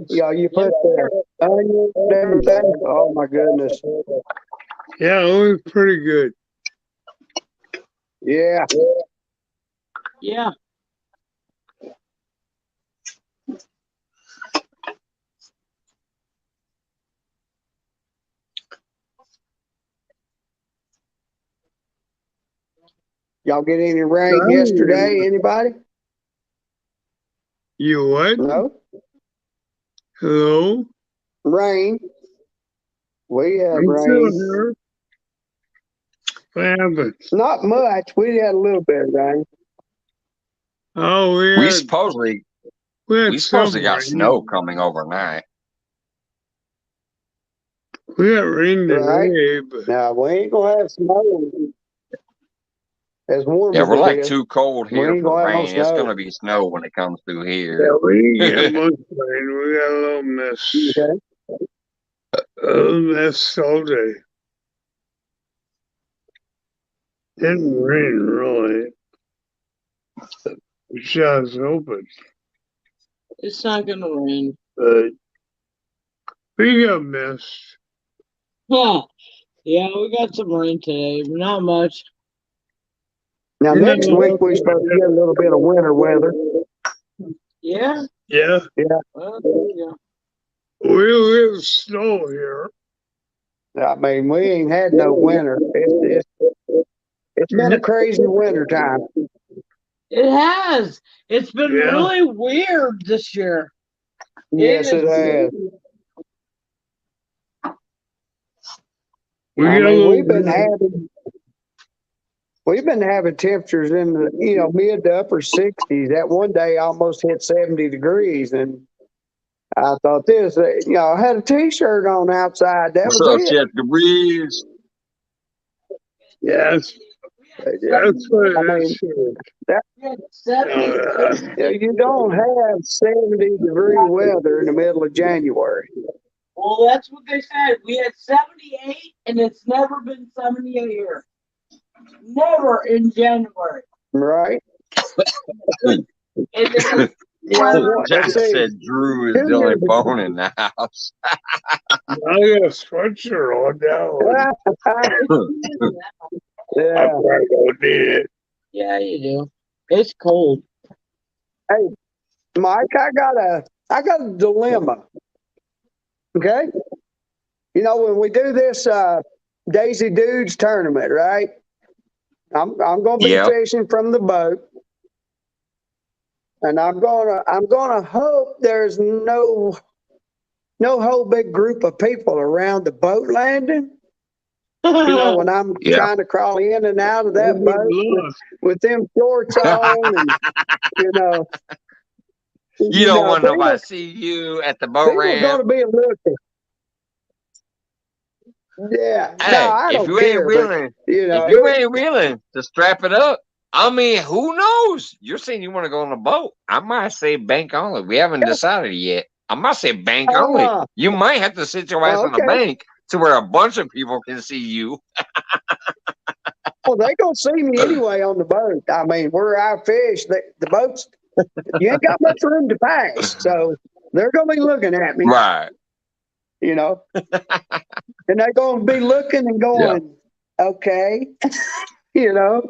yeah, you put the onions and everything. Oh my goodness. Yeah, it was pretty good. Yeah. Yeah. Y'all get any rain yesterday? Anybody? You what? No? Hello? Rain. We had I'm still rain. here. What happened? Not much. We had a little bit of rain. Oh, We supposedly we some supposedly got rain. snow coming overnight. We got rain Right. today, but Now we ain't gonna have snow as warm Yeah, as we're it like is. too cold We here ain't for gonna have no rain. It's snow. gonna be snow when it comes through yeah, here. we didn't get much rain. We got a little mist. Okay. A little mist all day. Didn't rain really. The showers open, It's not gonna rain. but we got mist. Huh. Yeah, we got some rain today, but not much. Now You know, next week we're supposed to get a little bit of winter weather. Yeah. yeah, Well, there you we have snow here. I mean, we ain't had no winter. It's been a crazy winter time. go. It has. It's been Yeah. really weird this year. Yes, it has. We I got a mean, little we've been having temperatures in the mid to upper 60s. That one day almost hit 70 degrees, and I thought I had a T-shirt on outside. That What's was up, it. Chester Breeze? yes, Yeah. that's what I it mean, is here. you don't have 70-degree weather in the middle of January. Well, that's what they said. We had 78, and it's never been 78 here. Never in January. Right? And then Let's Jack see. said Drew is 2 the only years ago. bone in the house. I got a sweatshirt on now. I Yeah. probably don't need it. yeah, you do. It's cold. Hey, Mike, I got a dilemma. Okay? You know, when we do this Daisy Dudes tournament, right? I'm going to be Yep. fishing from the boat, and I'm gonna hope there's no whole big group of people around the boat landing. You know, when I'm Yeah. trying to crawl in and out of that boat with them shorts on, and you know, You don't want nobody to see you at the boat people are going ramp. to be looking. Yeah, no, Hey, I if don't you ain't care. But, willing, you know, if you ain't willing to strap it up, I mean, who knows? You're saying you want to go on a boat. I might say bank only. We haven't decided yet. I might say bank only. You might have to sit your ass on the okay. bank to where a bunch of people can see you. Well, they gonna see me anyway on the boat. I mean, where I fish, the boats, you ain't got much room to pass, so they're gonna be looking at me. Right. You know, and they're gonna be looking and going, okay, you know.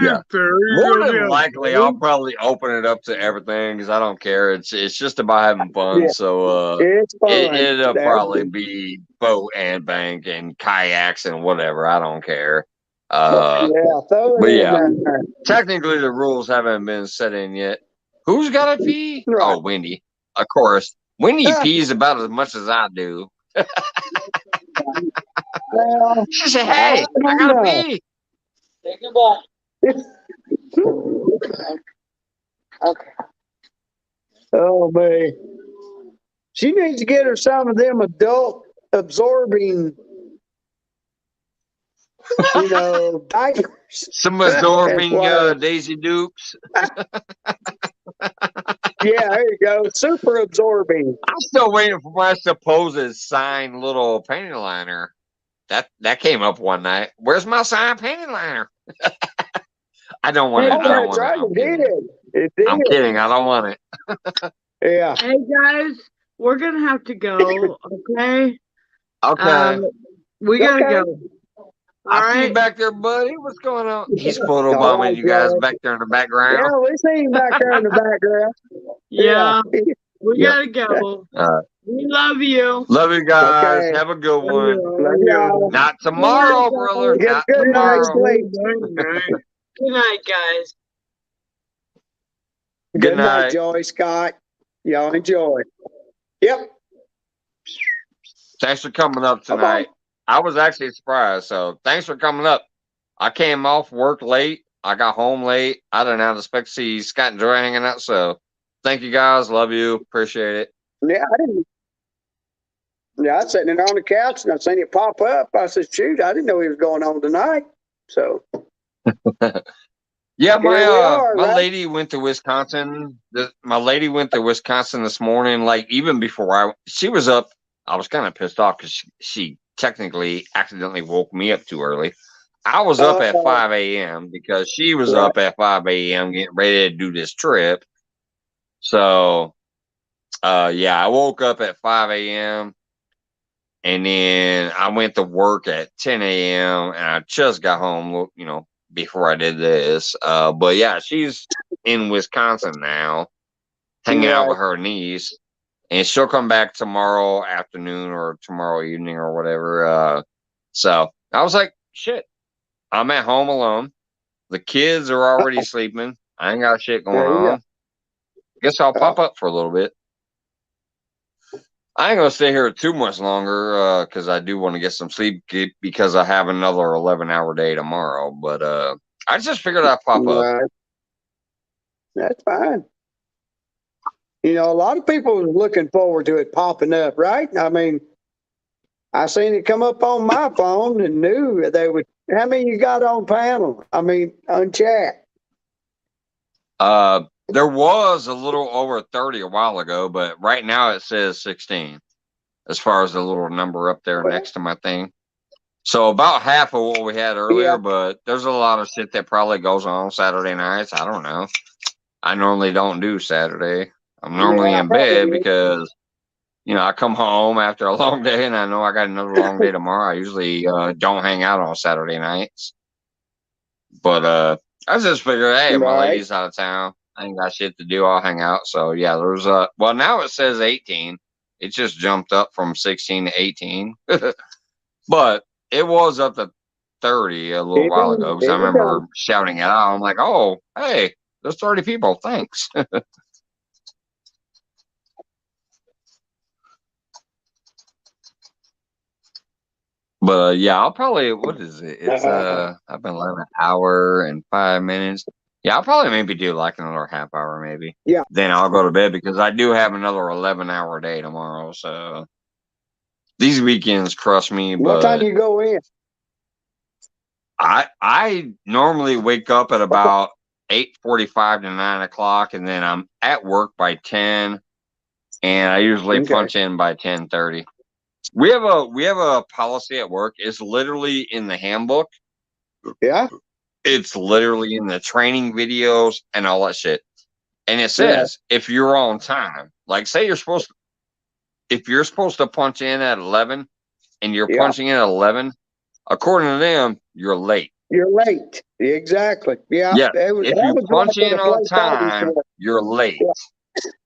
Yeah. More than likely, I'll probably open it up to everything because I don't care. It's just about having fun. Yeah. So It's fun. it'll probably be boat and bank and kayaks and whatever. I don't care. Throw it But in yeah, there. technically the rules haven't been set in yet. Who's got to pee? Right. Oh, Wendy. Of course. Wendy pees about as much as I do. Well, She said, "Hey, I gotta pee." Take a bite. Okay. Oh man, she needs to get her some of them adult absorbing, you know, diapers. Some absorbing Daisy Dukes. Yeah, there you go. Super absorbing. I'm still waiting for my supposed signed little panty liner. That came up one night. Where's my signed panty liner? I don't want it. I don't want it. I'm kidding. It did. I'm kidding. I don't want it. Yeah. Hey guys, we're gonna have to go. Okay. Okay. We gotta go. I see you right. back there, buddy. What's going on? He's photobombing you guys back there in the background. Yeah, we see him back there in the background. Yeah. We Yep. gotta go. We love you. Love you guys. Okay. Have a good one. Love y'all. Not tomorrow, brother. Get Not good night, tomorrow. sleep. Good night, guys. Good night. Joey, Scott. Y'all enjoy. Yep. Thanks for coming up tonight. I was actually surprised. So thanks for coming up. I came off work late. I got home late. I did not expect to see Scott and Joy hanging out. So thank you guys. Love you. Appreciate it. Yeah, I didn't. Yeah, I was sitting there on the couch and I seen it pop up. I said, shoot, I didn't know he was going on tonight. So yeah, my right? lady went to Wisconsin. My lady went to Wisconsin this morning. Like even before she was up. I was kind of pissed off because she technically accidentally woke me up too early. I was up at 5 a.m. because she was up at 5 a.m. getting ready to do this trip. So, yeah, I woke up at 5 a.m. and then I went to work at 10 a.m. and I just got home, you know, before I did this. But yeah, she's in Wisconsin now, hanging out with her niece. And she'll come back tomorrow afternoon or tomorrow evening or whatever. So I was like, shit, I'm at home alone. The kids are already sleeping. I ain't got shit going on. Guess I'll pop up for a little bit. I ain't going to stay here too much longer because I do want to get some sleep because I have another 11-hour day tomorrow. But I just figured I'd pop up. That's fine. You know, a lot of people are looking forward to it popping up, right? I mean, I seen it come up on my phone and knew they would. How many you got on panel? I mean, on chat. There was a little over 30 a while ago, but right now it says 16 as far as the little number up there next to my thing. So about half of what we had earlier, but there's a lot of shit that probably goes on Saturday nights. I don't know. I normally don't do Saturday. I'm normally in bed because, you know, I come home after a long day and I know I got another long day tomorrow. I usually don't hang out on Saturday nights. But I just figured, hey, my lady's out of town. I ain't got shit to do. I'll hang out. So, yeah, there's well, now it says 18. It just jumped up from 16 to 18. But it was up to 30 a little while ago because I remember shouting it out. I'm like, oh, hey, there's 30 people. Thanks. But yeah, I'll probably, what is it? It's I've been like an hour and 5 minutes. Yeah, I'll probably maybe do like another half hour maybe. Yeah. Then I'll go to bed because I do have another 11-hour day tomorrow. So these weekends crush me, What time but you go in? I normally wake up at about 8:45 to 9 o'clock, and then I'm at work by 10, and I usually punch in by 10:30. We have a policy at work. It's literally in the handbook. Yeah. It's literally in the training videos and all that shit. And it says if you're on time, like say if you're supposed to punch in at 11 and you're punching in at 11, according to them, you're late. You're late. Exactly. Yeah. Yeah. If you punch in on time, you're late.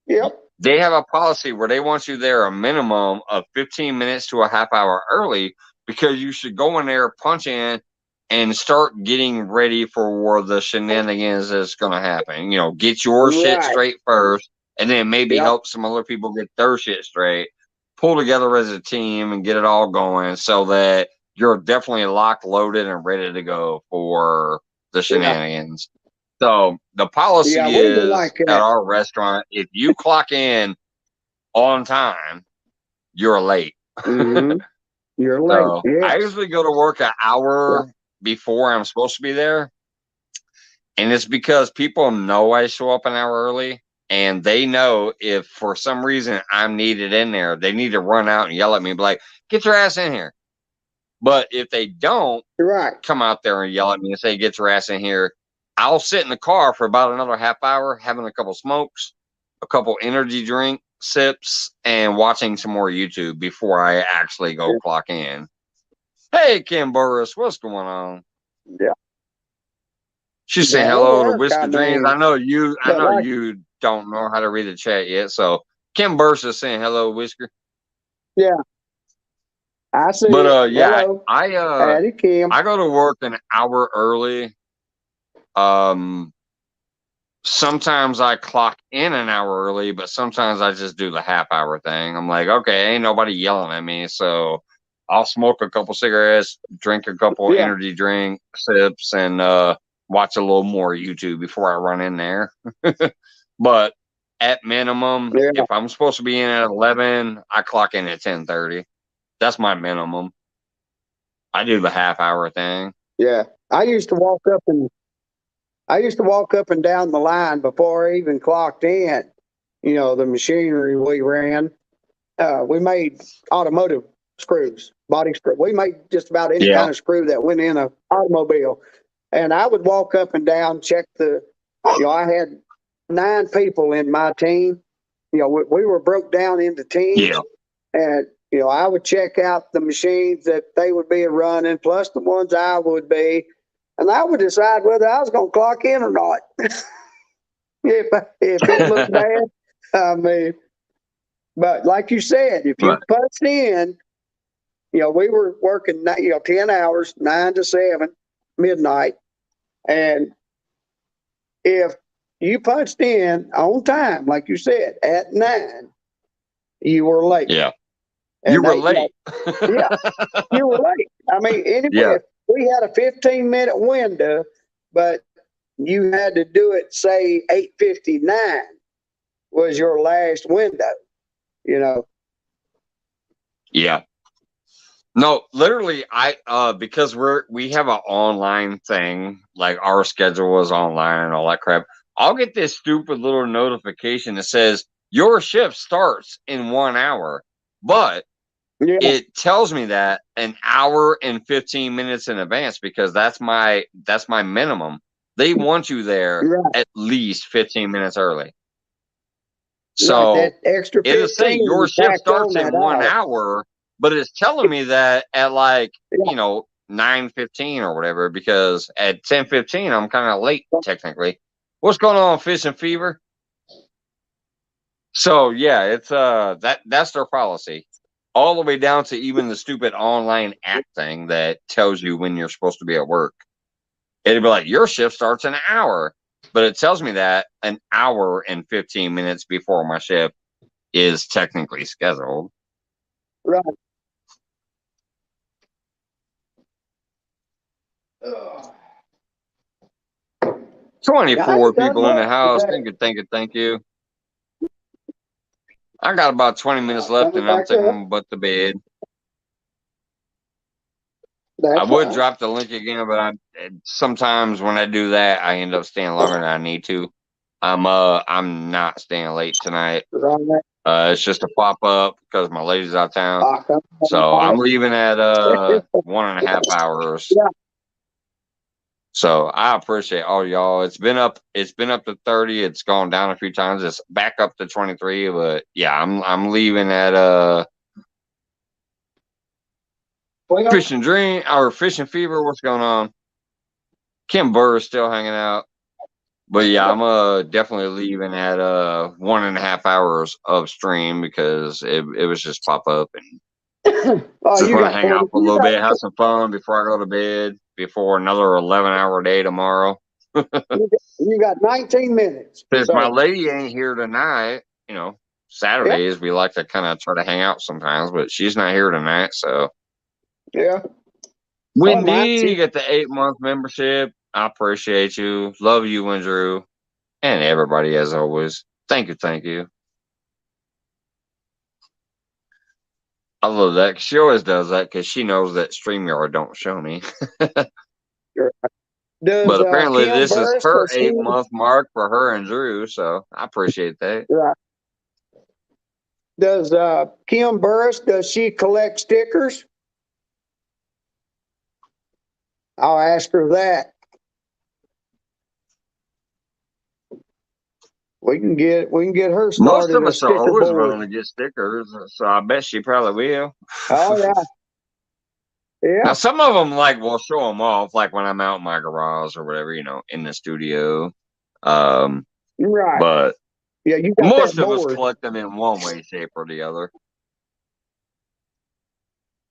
Yep. They have a policy where they want you there a minimum of 15 minutes to a half hour early because you should go in there, punch in, and start getting ready for the shenanigans that's going to happen. You know, get your shit straight first, and then maybe help some other people get their shit straight. Pull together as a team and get it all going so that you're definitely locked, loaded, and ready to go for the shenanigans. So the policy is at our restaurant, if you clock in on time, you're late. You're late. So I usually go to work an hour before I'm supposed to be there. And it's because people know I show up an hour early, and they know if for some reason I'm needed in there, they need to run out and yell at me, be like, get your ass in here. But if they don't come out there and yell at me and say, get your ass in here, I'll sit in the car for about another half hour, having a couple smokes, a couple energy drink sips, and watching some more YouTube before I actually go clock in. Hey, Kim Burris, what's going on? Yeah. She's saying hello to Whisker Dreams. I know you don't know how to read the chat yet. So Kim Burris is saying hello, Whisker. Yeah. I see. But yeah, hello. I go to work an hour early. Sometimes I clock in an hour early, but sometimes I just do the half hour thing. I'm like, okay, ain't nobody yelling at me, so I'll smoke a couple cigarettes, drink a couple energy drink sips, and watch a little more YouTube before I run in there. But at minimum, if I'm supposed to be in at 11, I clock in at 10:30. That's my minimum. I do the half hour thing. Yeah. I used to walk up and down the line before I even clocked in. You know, the machinery we ran. We made automotive screws, body screw. We made just about any kind of screw that went in an automobile. And I would walk up and down, check I had 9 people in my team. You know, we were broke down into teams. Yeah. And, I would check out the machines that they would be running, plus the ones I would be. And I would decide whether I was going to clock in or not. if it looked bad, I mean, but like you said, if you punched in, we were working, 10 hours, 9 to 7, midnight. And if you punched in on time, like you said, at 9, you were late. Yeah. And you were late. You were late. I mean, anyway, we had a 15-minute window, but you had to do it, say, 8:59 was your last window, Yeah. No, literally, because we have an online thing, like our schedule is online and all that crap. I'll get this stupid little notification that says your shift starts in 1 hour, but it tells me that an hour and 15 minutes in advance because that's my minimum. They want you there at least 15 minutes early. So that extra 15, it'll say your shift starts in 1 hour, but it's telling me that at 9:15 or whatever, because at 10:15 I'm kind of late technically. What's going on, Fish and Fever? So yeah, it's that's their policy. All the way down to even the stupid online app thing that tells you when you're supposed to be at work. It'd be like your shift starts an hour, but it tells me that an hour and 15 minutes before my shift is technically scheduled. Right. 24 ain't done people in the much house. today. Thank you. I got about 20 minutes left Coming and I'm back taking up. my butt to bed. I That's would fine. drop the link again, but sometimes when I do that, I end up staying longer than I need to. I'm not staying late tonight. Right. It's just a pop up because my lady's out of town. Ah, come So on. I'm leaving at 1.5 hours. Yeah. So I appreciate all y'all. It's been up to 30. It's gone down a few times. It's back up to 23, but yeah, I'm leaving at Well, Fish and Dream or Fish and Fever. What's going on? Kim Burr is still hanging out. But yeah, I'm definitely leaving at 1.5 hours of stream because it was just pop up and oh, just you want to got hang out 20. for a little bit, have some fun before I go to bed, before another 11-hour day tomorrow. You got 19 minutes. Since my So, lady ain't here tonight, yeah. Saturdays we like to kind of try to hang out sometimes, but she's not here tonight. So, Yeah. Wendy, mine you too. get the 8-month membership. I appreciate you. Love you, Andrew, and everybody as always. Thank you, thank you. I love that 'cause she always does that because she knows that StreamYard don't show me. Does But apparently, Kim this is Burris, her does she, 8-month mark for her and Drew. So I appreciate that. right. Does Kim Burris, does she collect stickers? I'll ask her that. We can get her Most started of a us are sticker always board. willing to get stickers, so I bet she probably will. Oh yeah. Now, Yeah. some of them will show them off, like when I'm out in my garage or whatever, in the studio. Right. But Yeah, you got that most of us board. collect them in one way, shape, or the other.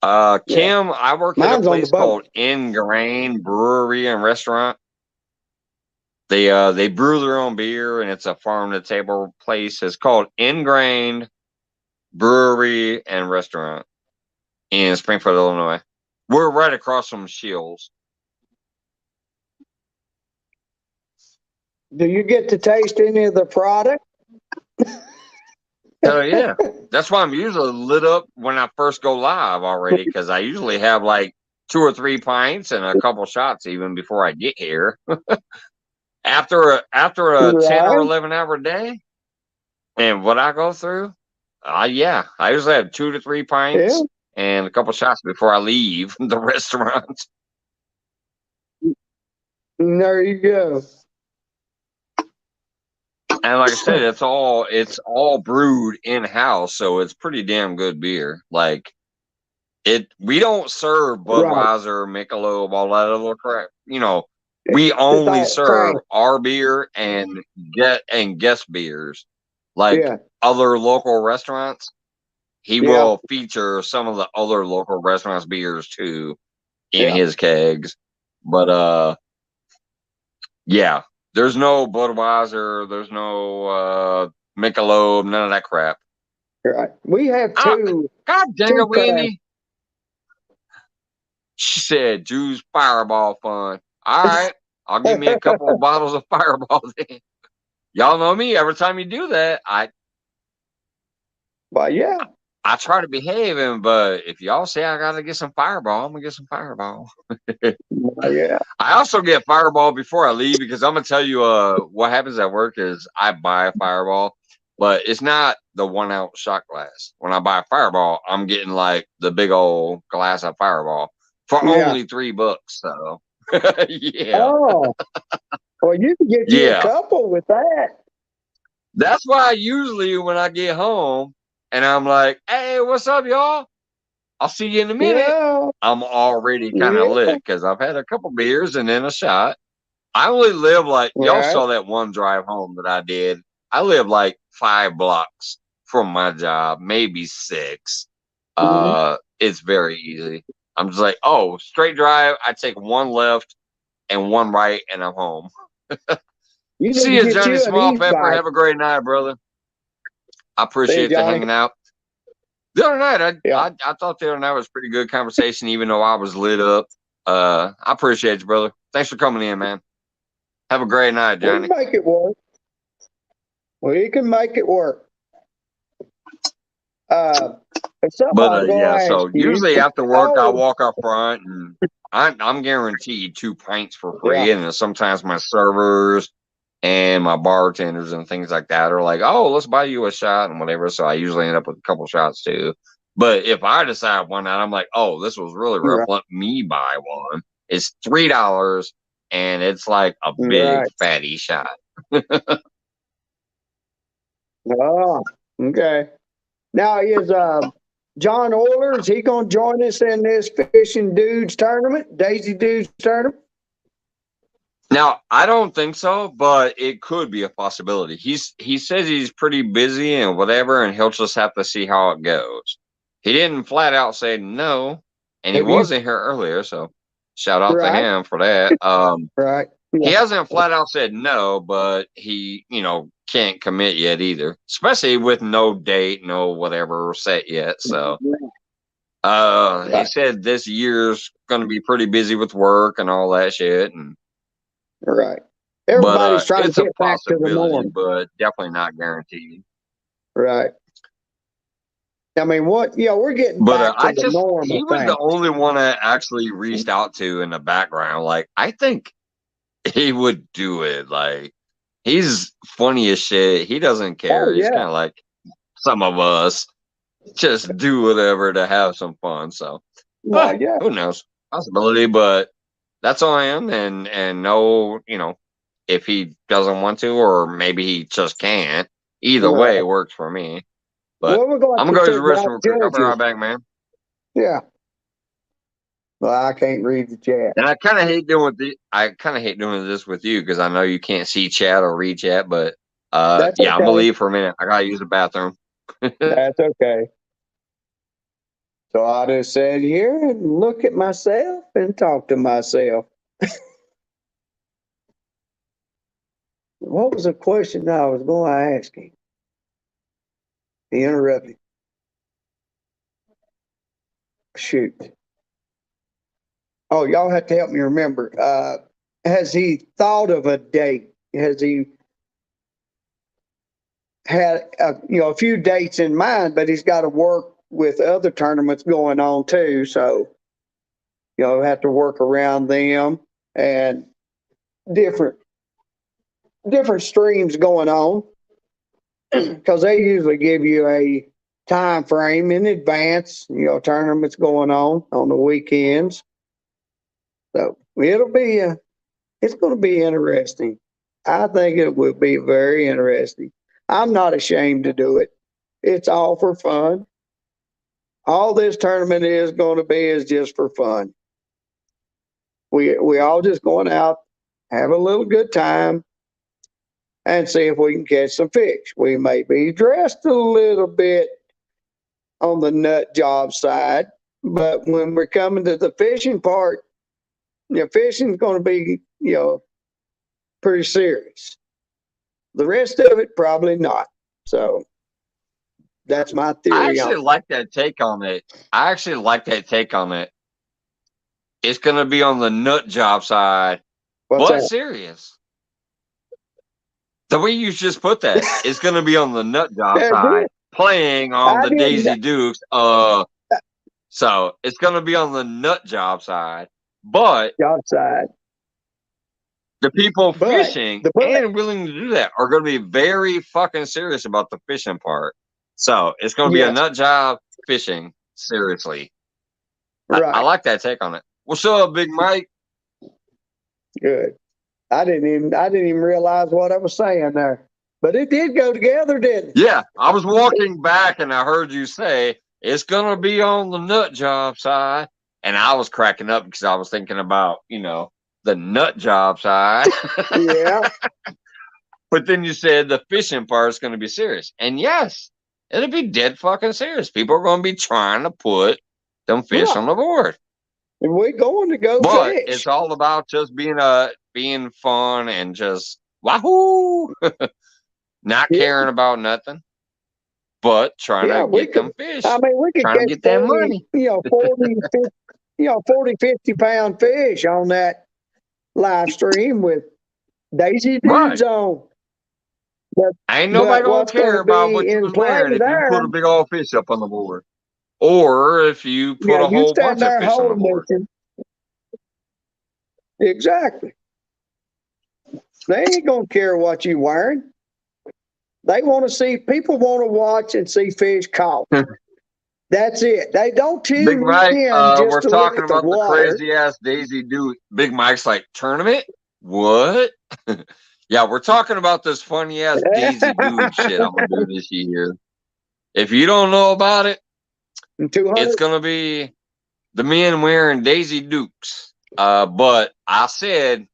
Yeah. Kim, I work at a Mine's on the place boat. called Ingrain Brewery and Restaurant. They brew their own beer, and it's a farm to table place. It's called Ingrained Brewery and Restaurant in Springfield, Illinois. We're right across from Shields. Do you get to taste any of the product? Hell yeah. That's why I'm usually lit up when I first go live already, because I usually have like 2 or 3 pints and a couple shots even before I get here. After a 10 or Right. 11-hour day and what I go through, yeah, I usually have 2 to 3 Yeah. pints and a couple shots before I leave the restaurant. And there you go. And like I said, it's all brewed in house, so it's pretty damn good beer. Like we don't serve Right. Budweiser, Michelob, all that other crap. We It's only all trash. serve our beer and guest beers. Like Yeah. other local restaurants, he Yeah. will feature some of the other local restaurants' beers too in Yeah. his kegs. But yeah, there's no Budweiser, there's no Michelob, none of that crap. Right. We have two God dang it, craft. Wendy. She said, Drew's Fireball fun. All right, I'll give me a couple of bottles of Fireball then. Y'all know me. Every time you do that, Well, yeah. I try to behave, but if y'all say I gotta get some Fireball, I'm gonna get some Fireball. Well, yeah. I also get Fireball before I leave because I'm gonna tell you what happens at work is I buy a Fireball, but it's not the 1 ounce shot glass. When I buy a Fireball, I'm getting like the big old glass of Fireball for Yeah. only $3. So yeah. Oh. Well, you can get you a Yeah. couple with that. That's why usually when I get home and I'm like, hey, what's up, y'all? I'll see you in a minute. Yeah. I'm already kind of Yeah. lit because I've had a couple beers and then a shot. I only live y'all Right. saw that one drive home that I did. I live like 5 blocks from my job, maybe 6. It's very easy. I'm just like, oh, straight drive. I take 1 left and 1 right, and I'm home. You need See to you, get Johnny you an Small Pepper. e-bike. Have a great night, brother. I See, appreciate you Johnny. hanging out. The other night, Yeah. I thought the other night was pretty good conversation, even though I was lit up. I appreciate you, brother. Thanks for coming in, man. Have a great night, We Johnny. can make it work. We can make it work. There's something I But was going yeah, to ask so you. usually after work, I Oh, walk up front and I'm guaranteed 2 pints for yeah. free. And then sometimes my servers and my bartenders and things like that are like, oh, let's buy you a shot and whatever. So I usually end up with a couple shots too. But if I decide one night, I'm like, oh, this was really rough. Right. Let me buy one. It's $3 and it's like a big Right. fatty shot. Oh, okay. Now is John Oiler, is he going to join us in this fishing dudes tournament, Daisy Dudes tournament? Now, I don't think so, but it could be a possibility. He says he's pretty busy and whatever, and he'll just have to see how it goes. He didn't flat out say no, and he Have you wasn't here earlier, so shout out to right? him for that. Right. He Yeah. hasn't flat out said no, but he, can't commit yet either, especially with no date, no whatever set yet. So, he Right. said this year's going to be pretty busy with work and all that shit, and Right. but Everybody's trying to it's a get back to the possibility, norm. but definitely not guaranteed. Right. I mean, we're getting But back to the norm he of was things. the only one I actually reached out to in the background. Like, I think he would do it. Like, he's funny as shit. He doesn't care. Oh He's yeah. kind of like some of us, just do whatever to have some fun. So, Well, yeah. who knows? Possibility, but that's all I am. And no, if he doesn't want to, or maybe he just can't. Either way Right. works for me. But Well, we're going I'm to gonna go use the figure out restroom real quick. I'll be right judges. back, man. Yeah. Well, I can't read the chat. And I kind of hate doing this with you because I know you can't see chat or read chat. But That's yeah, I'm gonna okay. leave for a minute. I gotta use the bathroom. That's okay. So I just sat here and look at myself and talk to myself. What was the question I was going to ask him? He interrupted. Shoot. Oh, y'all have to help me remember. Has he thought of a date? Has he had a few dates in mind, but he's got to work with other tournaments going on too. So, have to work around them and different streams going on because they usually give you a time frame in advance, tournaments going on the weekends. So it's going to be interesting. I think it will be very interesting. I'm not ashamed to do it. It's all for fun. All this tournament is going to be is just for fun. We all just going out, have a little good time, and see if we can catch some fish. We may be dressed a little bit on the nut job side, but when we're coming to the fishing part, fishing's going to be, pretty serious. The rest of it, probably not. So that's my I theory on actually it. like that take on it. It's gonna be on the nut job side, What's but that? serious. The way you just put that, it's gonna be on the nut job Yeah, side, playing on I the didn't. Daisy Dukes. So it's gonna be on the nut job side, but Job side. the people But fishing the but and willing to do that are going to be very fucking serious about the fishing part. So it's going to be a yes, nut job fishing seriously. I right. like that take on it. What's up, Big Mike? Good. I didn't even realize what I was saying there. But it did go together, didn't it? Yeah, I was walking back and I heard you say it's going to be on the nut job side, and I was cracking up because I was thinking about the nut job side. Yeah. But then you said the fishing part is going to be serious. And yes, it'll be dead fucking serious. People are going to be trying to put them fish Yeah. on the board. And we're going to go But fish. it's all about just being fun and just wahoo, not Yeah. caring about nothing, but trying Yeah, to we get could, them fish, I mean, we could trying to catch get that 40, money. 40, 50, 40, 50 pound fish on that live stream with Daisy Right. Dudes on. But, Ain't nobody but gonna what's going care to about be what you in was play wearing if you there, put a big old fish up on the board, or if you put yeah, a you whole stand bunch of there fish on the holding board. it. Exactly. They ain't going to care what you wearing. They want to see, people want to watch and see fish caught. That's it. They don't Big tune Mike, in just we're to look talking at the about the water. crazy ass Daisy Duke. Big Mike's like, tournament? What? Yeah, we're talking about this funny ass Daisy Duke shit I'm gonna do this year. If you don't know about it, And 200. it's gonna be the men wearing Daisy Dukes. But I said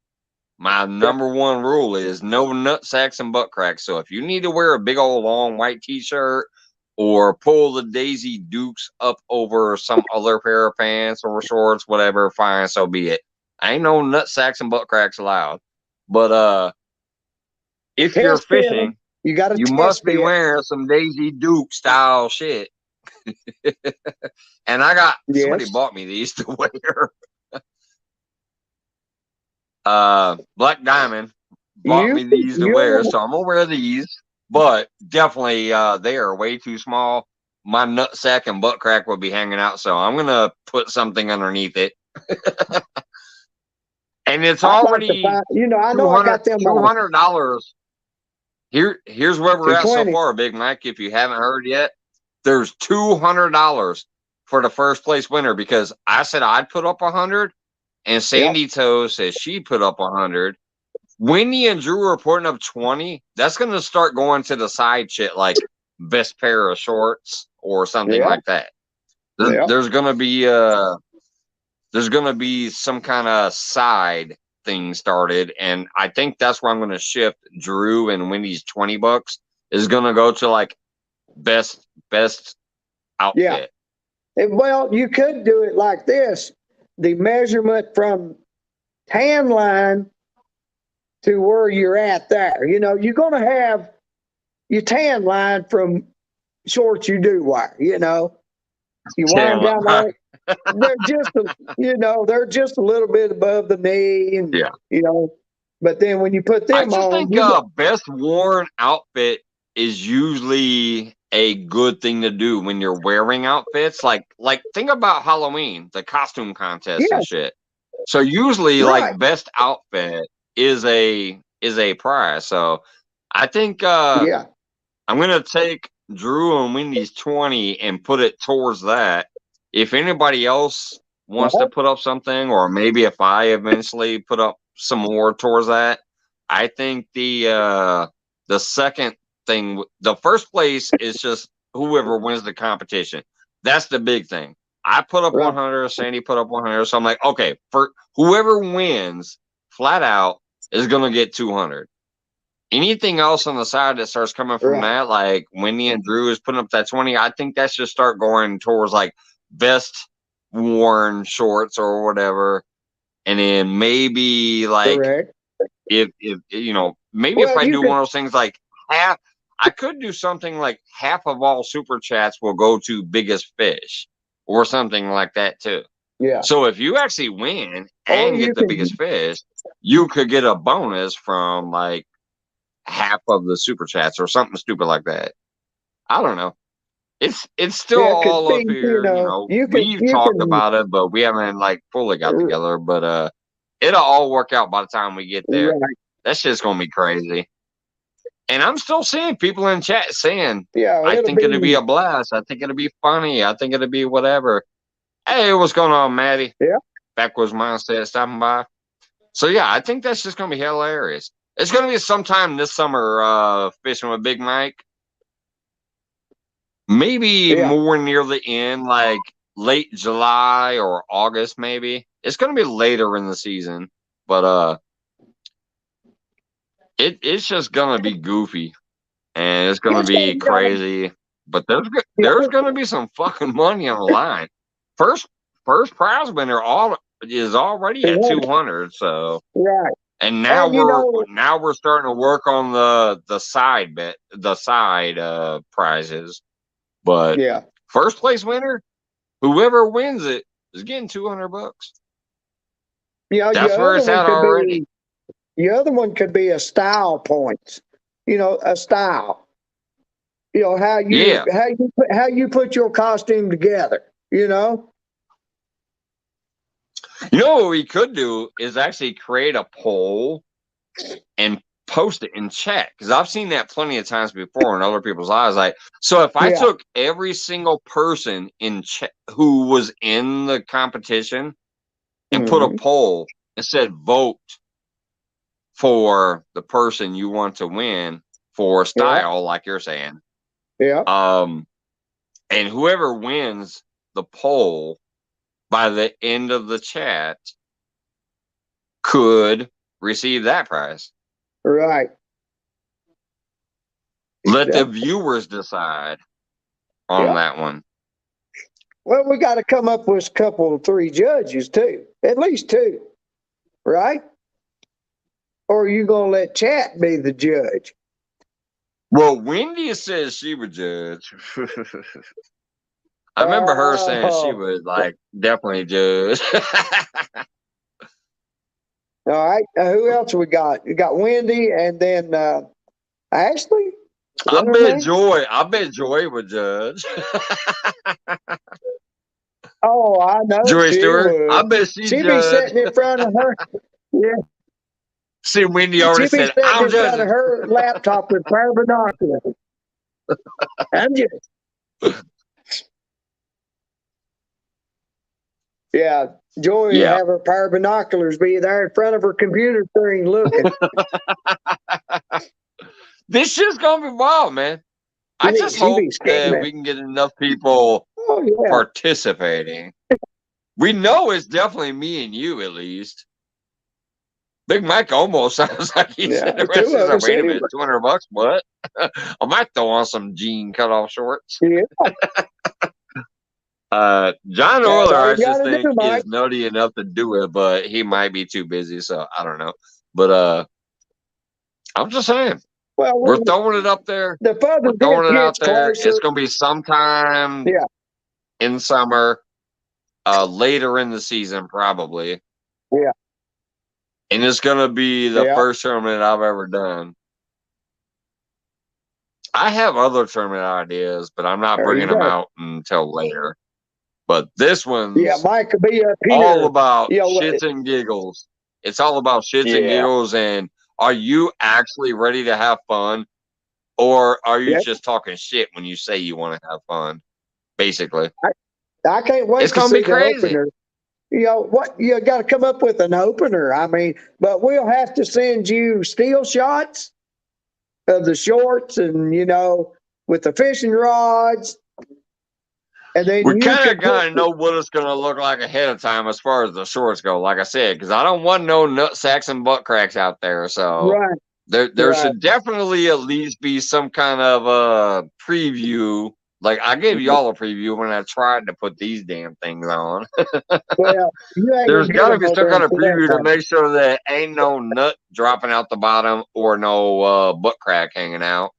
my number one rule is no nut sacks and butt cracks. So if you need to wear a big old long white t-shirt or pull the Daisy Dukes up over some other pair of pants or shorts, whatever, fine, so be it. Ain't no nut sacks and butt cracks allowed. But if you're Test fit them. fishing, You got to you test must be fit. wearing some Daisy Duke style shit. And I got somebody Yes. bought me these to wear. Black Diamond bought me these to wear, so I'm gonna wear these. But definitely, they are way too small. My nut sack and butt crack will be hanging out, so I'm gonna put something underneath it. And it's I'd like to already find, I know I got them $200. Here's where we're at so 220. far, Big Mike. If you haven't heard yet, there's $200 for the first place winner because I said I'd put up 100, and Sandy Toe says she put up 100. Wendy and Drew are putting up 20. That's going to start going to the side shit like best pair of shorts or something Yeah. like that. Yeah. There's going to be some kind of side thing started, and I think that's where I'm going to shift Drew and Wendy's $20 is going to go to like best outfit. Yeah. Well, you could do it like this. The measurement from tan line to where you're at there. You're going to have your tan line from shorts you do wear, You wind down there. They're just, they're just a little bit above the knee, and But then when you put I them just on, think best worn outfit is usually a good thing to do when you're wearing outfits. Like think about Halloween, the costume contest and shit. So usually like best outfit is a prize. So I think I'm gonna take Drew and Wendy's 20 and put it towards that. If anybody else wants to put up something, or maybe if I eventually put up some more towards that, I think the second thing, the first place is just whoever wins the competition. That's the big thing. I put up 100, Sandy put up 100, so I'm like, okay, for whoever wins, flat out is gonna get 200. Anything else on the side that starts coming from that, like Wendy and Drew is putting up that 20, I think that should start going towards like best worn shorts or whatever. And then maybe like if maybe if I do one of those things like half, I could do something like half of all super chats will go to biggest fish or something like that too. Yeah. So if you actually win and get the biggest fish, you could get a bonus from like half of the super chats or something stupid like that. I don't know. It's still all up here. We've talked about it, but we haven't like fully got together. But it'll all work out by the time we get there. That shit's gonna be crazy. And I'm still seeing people in chat saying, I think it'll be a blast. I think it'll be funny. I think it'll be whatever. Hey, what's going on, Maddie? Yeah. Backwards Mindset stopping by. So yeah, I think that's just gonna be hilarious. It's gonna be sometime this summer, fishing with Big Mike. Maybe more near the end, like late July or August, maybe. It's gonna be later in the season. But it's just gonna be goofy and it's gonna It's be gonna be, crazy. But yeah, there's gonna be some fucking money on the line. First prize winner is already at yeah, 200. So right. and now And we're starting to work on the side prizes. But yeah, first place winner, whoever wins it, is getting $200. That's your where other it's one at could already. be, your other one could be a style points. A style. How Yeah. how you put your costume together. You know what we could do is actually create a poll and post it in chat, because I've seen that plenty of times before in other people's eyes. Like, so if I Yeah. took every single person in chat who was in the competition and put a Mhm. poll and said vote for the person you want to win for Yeah. style, like you're saying, Yeah. and whoever wins the poll by the end of the chat could receive that prize. Right. Let the Yeah. viewers decide on Yeah. that one. Well, we got to come up with a couple, 3 judges too, at least 2, right? Or are you gonna let chat be the judge? Well, Wendy says she would judge. I remember her saying she Oh, would definitely judge. all right. Who else we got? You got Wendy, and then Ashley. Is that her name? I bet Joy would judge. Oh, I know Joy she Stewart. I would. bet she She'd be judge. sitting in front of her. Yeah, See, Wendy already she'd be said, sitting I'm in front of judging. her laptop with pair of binoculars. I'm just, yeah. Joy would Yeah. have her pair of binoculars be there in front of her computer screen looking. This shit's gonna be wild, man. I just She'd hope be that scanning. we can get enough people Oh yeah. participating. We know it's definitely me and you, at least. Big Mike almost sounds like he's Yeah, interested. 2 He's of like, us wait a anyway. minute, $200? What? I might throw on some jean cutoff shorts. Yeah. John That's Euler, all I you got just to think do, Mike. is nutty enough to do it, but he might be too busy, so I don't know. But I'm just saying, Well, we're throwing it up there. the further We're this throwing it out gets there. closer, It's gonna be sometime yeah, in summer, later in the season, probably. yeah, And it's gonna be the yeah. first tournament I've ever done. I have other tournament ideas, but I'm not There you bringing them go. out until later. But this Yeah, one's Mike could be up all here. about You know, shits and giggles. It's all about shits and yeah, giggles. And are you actually ready to have fun? Or are you yeah. just talking shit when you say you want to have fun? Basically, I can't wait it's to going to see be the crazy. opener. What you got to come up with an opener. I mean, but we'll have to send you still shots of the shorts, and with the fishing rods, and then We you kind can of put. got to know what it's going to look like ahead of time as far as the shorts go, like I said, because I don't want no nut sacks and butt cracks out there. So Right, there right. should definitely at least be some kind of preview. Like I gave y'all a preview when I tried to put these damn things on. Well, you ain't There's gonna get got to them be no some kind damn of preview to flat. make sure that ain't no nut dropping out the bottom or no butt crack hanging out.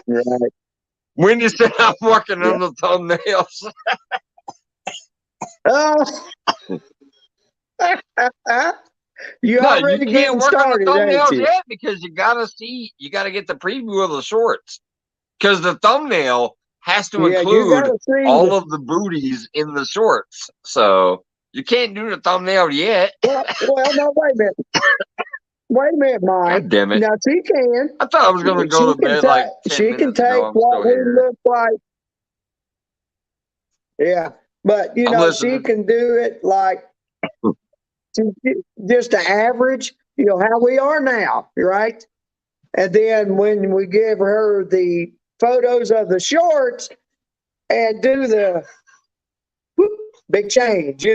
Right. When you say I'm working Yeah. on the thumbnails, You no, you already can't getting work on the started, ain't thumbnails you? yet because you got to get the preview of the shorts because the thumbnail has to Yeah, you include gotta see all of the booties in the shorts. So you can't do the thumbnail yet. well, no, wait a minute. Wait a minute, Mike. God damn it. Now she can. I thought I was going to go to bed like 10 She can minutes ago. take I'm what still we here. look like. Yeah, but I'm she listening. can do it like just an average. How we are now, right? And then when we give her the photos of the shorts and do the whoop, big change,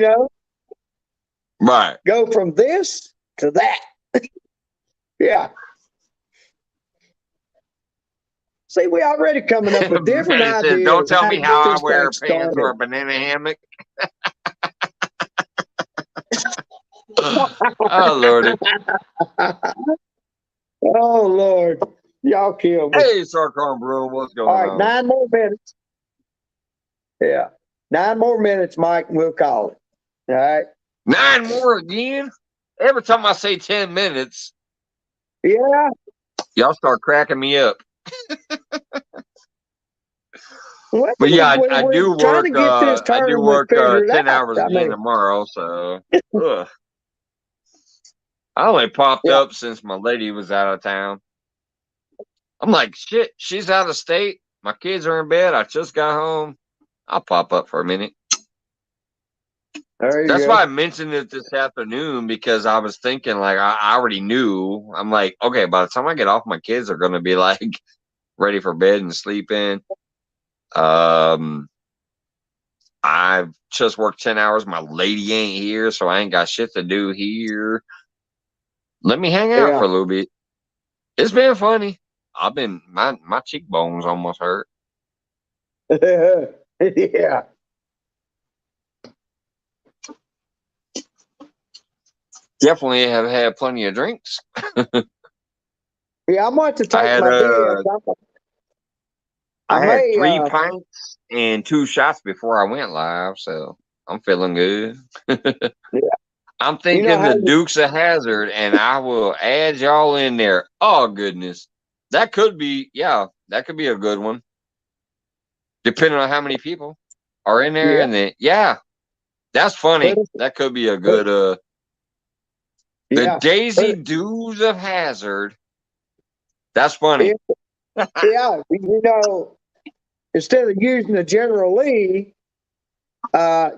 Right. go from this to that. Yeah. See, we already coming up with different It says, ideas don't of tell how me to how get I this wear thing pants or a started. banana hammock. Oh, Lordy. Oh, Lord. Y'all kill me. Hey, Sarkon Brew, what's All going right, on? 9 more minutes. Yeah. 9 more minutes, Mike, and we'll call it. All right. 9 more again? Every time I say 10 minutes, Yeah. y'all start cracking me up. Well, But yeah, I we're do trying to work. get this I do tournament work figured 10 out. hours I again mean, tomorrow. So, ugh. I only popped yeah. up since my lady was out of town. I'm like, shit, she's out of state. My kids are in bed. I just got home. I'll pop up for a minute. There you That's go. why I mentioned it this afternoon, because I was thinking, like, I already knew. I'm like, okay, by the time I get off, my kids are going to be like ready for bed and sleeping. I've just worked 10 hours. My lady ain't here, so I ain't got shit to do here. Let me hang out Yeah. for a little bit. It's been funny. I've been, my cheekbones almost hurt. Yeah. Definitely have had plenty of drinks. Yeah, I'm going to I take had my bib. I had may 3 pints and 2 shots before I went live, so I'm feeling good. yeah. I'm You know thinking how the Dukes of Hazzard, and I will add y'all in there. Oh goodness, that could be, yeah, that could be a good one, depending on how many people are in there. yeah, And then, yeah, that's put funny. it, That could be a put, good. The yeah, put Daisy it, Dudes of Hazard. That's funny. yeah, yeah. You know, instead of using the General Lee,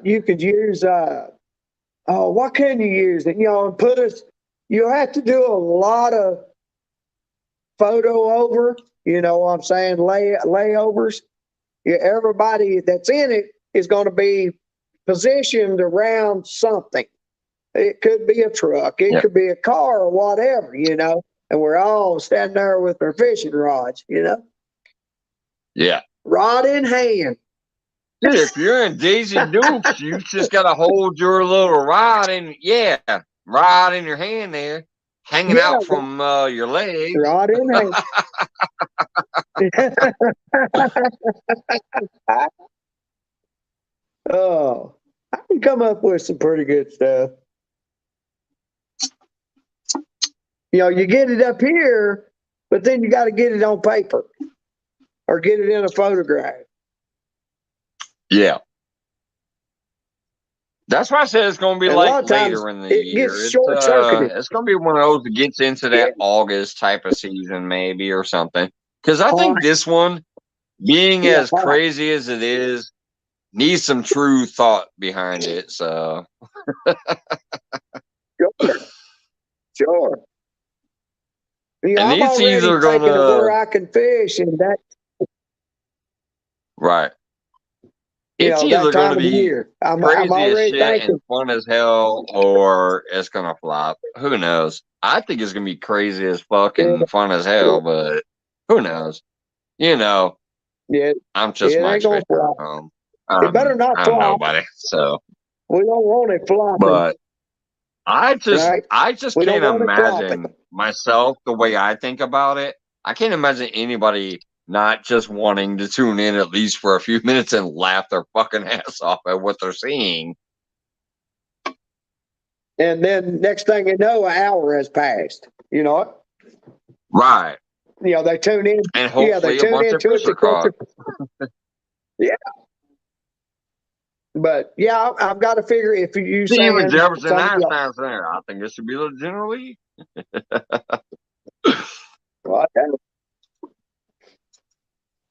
you could use oh, what can you use? You know, and put us. You have to do a lot of photo over. You know what I'm saying? Layovers. Yeah, everybody that's in it is going to be positioned around something. It could be a truck, it Yeah, could be a car, or whatever, you know. And we're all standing there with our fishing rods, you know, yeah. rod in hand. Dude, if you're in Daisy Dukes, you just gotta hold your little rod in, yeah, rod in your hand there, hanging Yeah, out from your leg. rod in hand. Oh, I can come up with some pretty good stuff. You know, you get it up here, but then you got to get it on paper or get it in a photograph. Yeah. That's why I said it's gonna be And a like lot of times later in the it gets year. short circuited. It's gonna be one of those that gets into Yeah. that August type of season, maybe, or something. Because I Hot. think this one, being Yeah, as hot. crazy as it is, needs some true thought behind it. So Sure. Sure. You know, and I'm it's already either thinking of where gonna I can fish, and that, right. you It's know, that either gonna time of the be year. I'm crazy as already shit and thinking. fun as hell, or it's gonna flop. Who knows? I think it's gonna be crazy as fuck and fun as Yeah, hell, but who knows? You know, yeah, I'm just it Mike ain't gonna Fisher. flop. It better not I'm flop. nobody. So, We don't want it flopping, but I just, right? I just We don't can't want it flopping. imagine myself the way I think about it. I can't imagine anybody not just wanting to tune in at least for a few minutes and laugh their fucking ass off at what they're seeing. And then next thing you know, an hour has passed. You know what? Right. You know, they tune in. And Yeah, they hopefully a tune bunch of into it fish to are catch caught. it. Yeah. But yeah, I've got to figure if you Even saying Jefferson some, you know, Einstein's there. I think it should be the generally. well,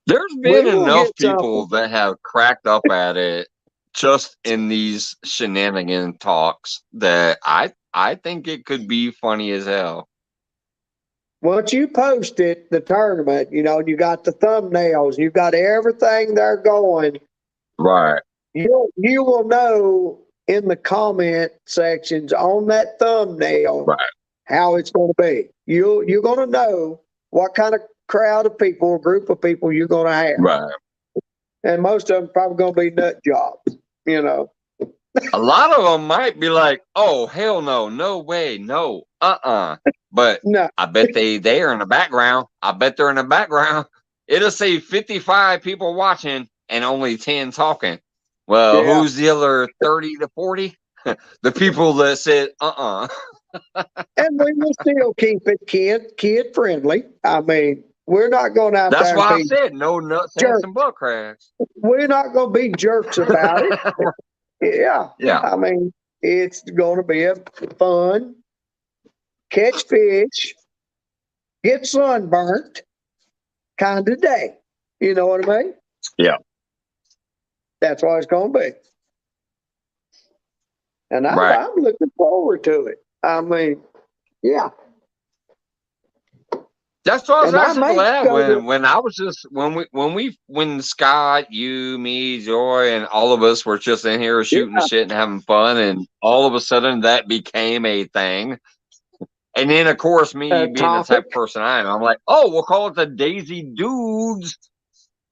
There's been we will enough get people something. that have cracked up at it just in these shenanigan talks that I think it could be funny as hell. Once you post it, the tournament, you know, you got the thumbnails, you got everything there going. Right. You will know in the comment sections on that thumbnail Right. how it's going to be. You're going to know what kind of crowd of people or group of people you're going to have. Right. And most of them probably going to be nut jobs, you know. A lot of them might be like, "Oh, hell no, no way, no, But No. I bet they are in the background. I bet they're in the background. It'll say 55 people watching and only 10 talking. Well, Yeah. who's the other 30 to 40? The people that said, And we will still keep it kid friendly. I mean, we're not going out That's there and why I be said no nuts, ants, jerks. and butt cracks. We're not going to be jerks about it. Yeah. Yeah. I mean, it's going to be a fun, catch fish, get sunburnt kind of day. You know what I mean? Yeah. That's what it's going to be. And Right. I'm looking forward to it. I mean, yeah. That's why I was And I actually may glad go to- when I was just when Scott, you, me, Joy, and all of us were just in here shooting the shit and having fun, and all of a sudden that became a thing. And then of course me being the type of person I am, I'm like, oh, we'll call it the Daisy Dudes.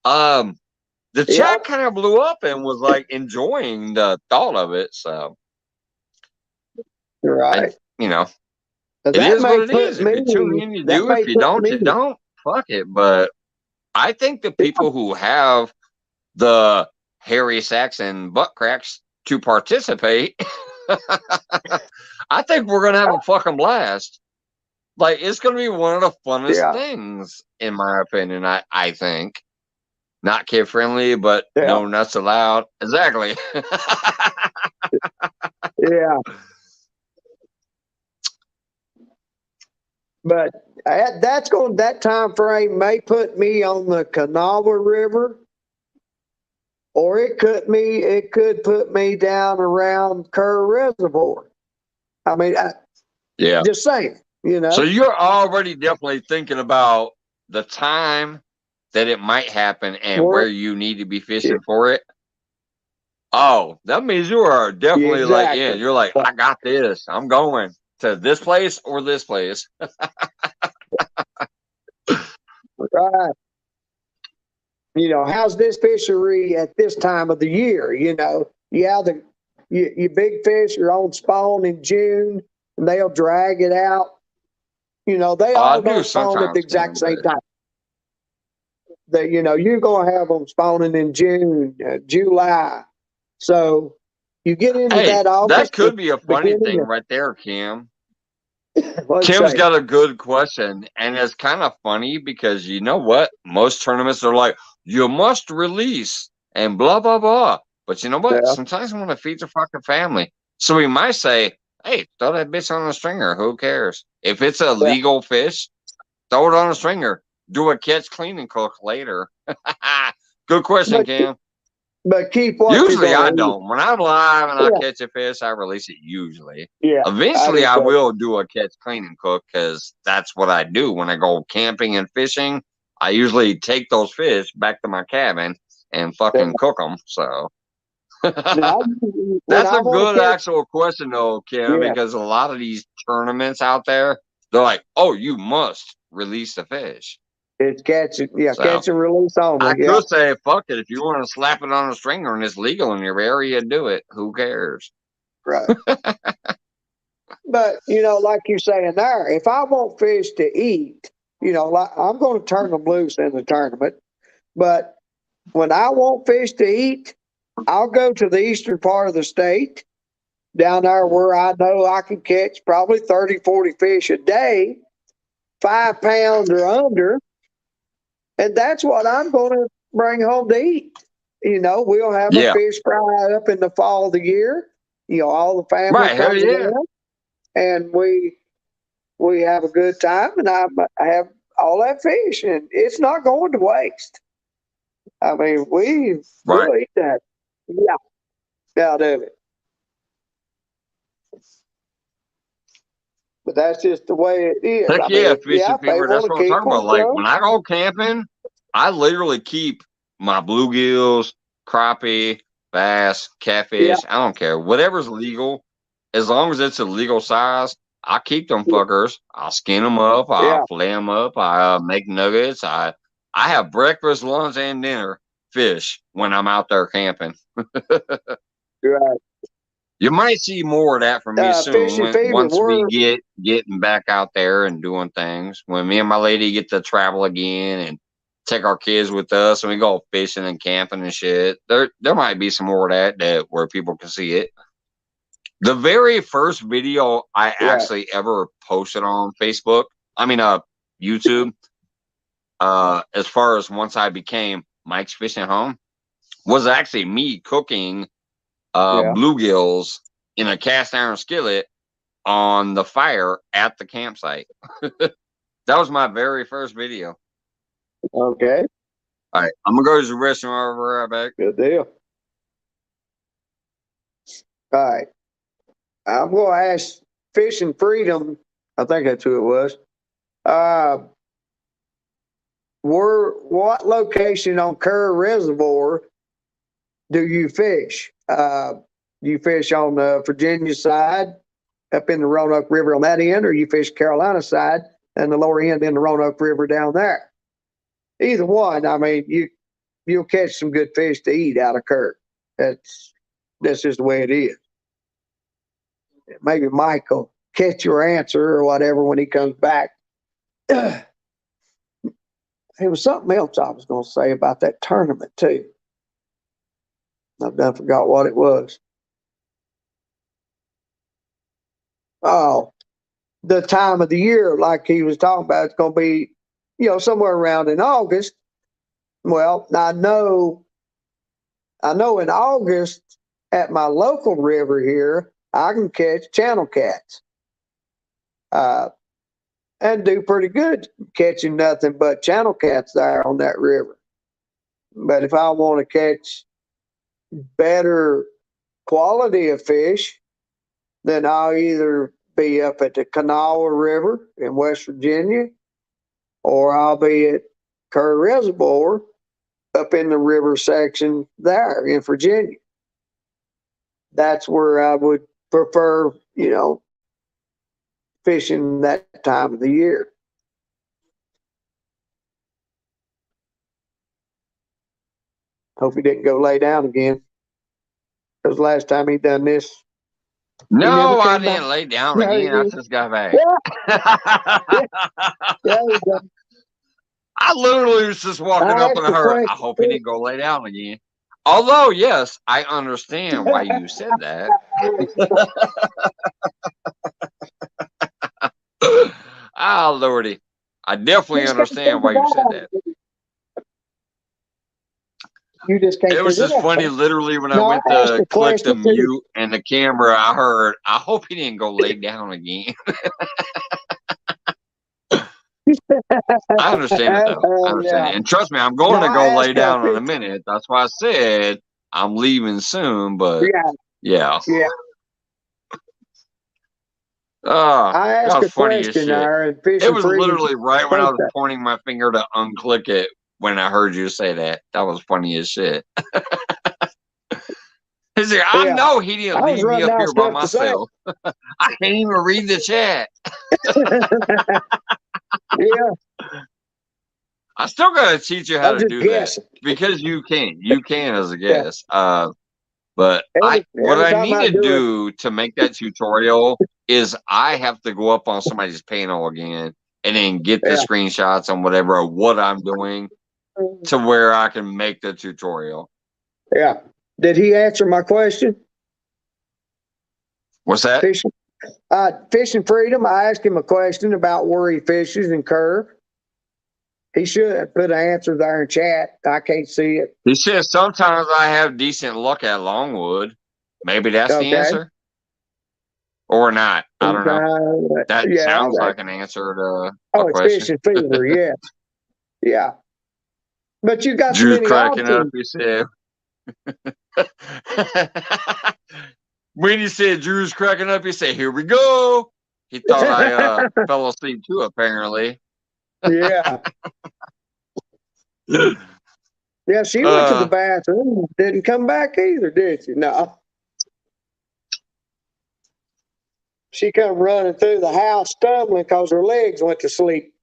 The chat kind of blew up and was like enjoying the thought of it. So right. You know. But It that is may what it put is. If me- you tune in, you that do. may If you put don't, me- you don't. Fuck it. But I think the people who have the hairy sacks and butt cracks to participate, I think we're gonna have a fucking blast. Like it's gonna be one of the funnest things, in my opinion. I think. Not kid friendly, but no nuts allowed. Exactly. Yeah. But that time frame may put me on the Kanawha River, or it could put me down around Kerr Reservoir. I mean, yeah. Just saying, you know. So you're already definitely thinking about the time that it might happen and where you need to be fishing for it. Oh, that means you are definitely like in. You're like, I got this. I'm going to this place or this place. Right. You know, how's this fishery at this time of the year? You know, your big fish are on spawn in June and they'll drag it out. You know, they all don't spawn at the exact same time. You're going to have them spawning in June, July. So you get into that August. That could be a funny thing right there, Kim. Kim's got a good question, and it's kind of funny because you know what? Most tournaments are like, you must release and blah, blah, blah. But you know what? Yeah. Sometimes I want to feed the fucking family. So we might say, hey, throw that bitch on a stringer. Who cares? If it's a legal fish, throw it on a stringer. Do a catch, clean, and cook later. Good question, Kim. But keep watching. Usually I don't. When I'm live and I catch a fish, I release it usually. Yeah. Eventually I will do a catch, clean, and cook because that's what I do when I go camping and fishing. I usually take those fish back to my cabin and fucking cook them. So that's a good actual question though, Kim, because a lot of these tournaments out there, they're like, oh, you must release the fish. It's catch and release only. I could say, fuck it. If you want to slap it on a stringer and it's legal in your area, do it. Who cares? Right. But, like you're saying there, if I want fish to eat, like I'm going to turn them loose in the tournament. But when I want fish to eat, I'll go to the eastern part of the state, down there where I know I can catch probably 30, 40 fish a day, 5 pounds or under. And that's what I'm going to bring home to eat. We'll have a fish fry up in the fall of the year. All the family comes around, and we have a good time, and I have all that fish, and it's not going to waste. I mean, we'll eat that. Yeah, out of it. But that's just the way it is. Heck fishing fever. That's what I'm talking about. Like when I go camping, I literally keep my bluegills, crappie, bass, catfish. I don't care. Whatever's legal, as long as it's a legal size, I keep them fuckers. I'll skin them up. I'll Yeah. fillet them up. I make nuggets. I have breakfast, lunch, and dinner fish when I'm out there camping. Right. You might see more of that from me Fish soon and fever. once we getting back out there and doing things. When me and my lady get to travel again and take our kids with us and we go fishing and camping and shit, there might be some more of that where people can see it. The very first video I actually ever posted on Facebook, YouTube, as far as once I became Mike's Fishing Home, was actually me cooking bluegills in a cast iron skillet on the fire at the campsite. That was my very first video. Okay. All right, I'm gonna go to the restroom. I'll be right back. Good deal. All right. I'm going to ask Fishing Freedom. I think that's who it was. What location on Kerr Reservoir do you fish? Do you fish on the Virginia side up in the Roanoke River on that end, or you fish Carolina side and the lower end in the Roanoke River down there? Either one. I mean, you'll catch some good fish to eat out of Kerr. That's just the way it is. Maybe Mike will catch your answer or whatever when he comes back. There was something else I was going to say about that tournament too. I've done forgot what it was. Oh, the time of the year, like he was talking about, it's going to be, somewhere around in August. Well, I know in August at my local river here, I can catch channel cats. And do pretty good catching nothing but channel cats there on that river. But if I want to catch better quality of fish, then I'll either be up at the Kanawha River in West Virginia, or I'll be at Kerr Reservoir up in the river section there in Virginia. That's where I would prefer, fishing that time of the year. Hope he didn't go lay down again. Because last time he done this. No, I didn't lay down again. I just got back. Yeah. I literally was just walking up and I heard, I hope he didn't go lay down again. Although, yes, I understand why you said that. Lordy. I definitely understand why you said that. You just can't. It was just funny, literally, when I went to click the mute and the camera, I heard, I hope he didn't go lay down again. I understand it, though. I understand it. And trust me, I'm going to go lay down in a minute. That's why I said I'm leaving soon, but yeah. I asked that was a funny as question shit. there, and It was literally right when I was pointing my finger to unclick it when I heard you say that. That was funny as shit. I know he didn't leave me up here by myself. I can't even read the chat. I still got to teach you how to do that because you can. You can as a guest. But what I need to do to make that tutorial is I have to go up on somebody's panel again and then get the screenshots on whatever of what I'm doing to where I can make the tutorial. Yeah. Did he answer my question? What's that? Fishing Freedom. I asked him a question about where he fishes in Kerr. He should put an answer there in chat. I can't see it. He says sometimes I have decent luck at Longwood. Maybe that's the answer. Or not. I don't know. That sounds like an answer to a question. It's Fishing Fever, yes. Yeah. But you got Drew's cracking up, he said. When you said Drew's cracking up, he said, here we go. He thought I fell asleep too, apparently. Yeah. Yeah, she went to the bathroom. Didn't come back either, did she? No. She come running through the house stumbling because her legs went to sleep.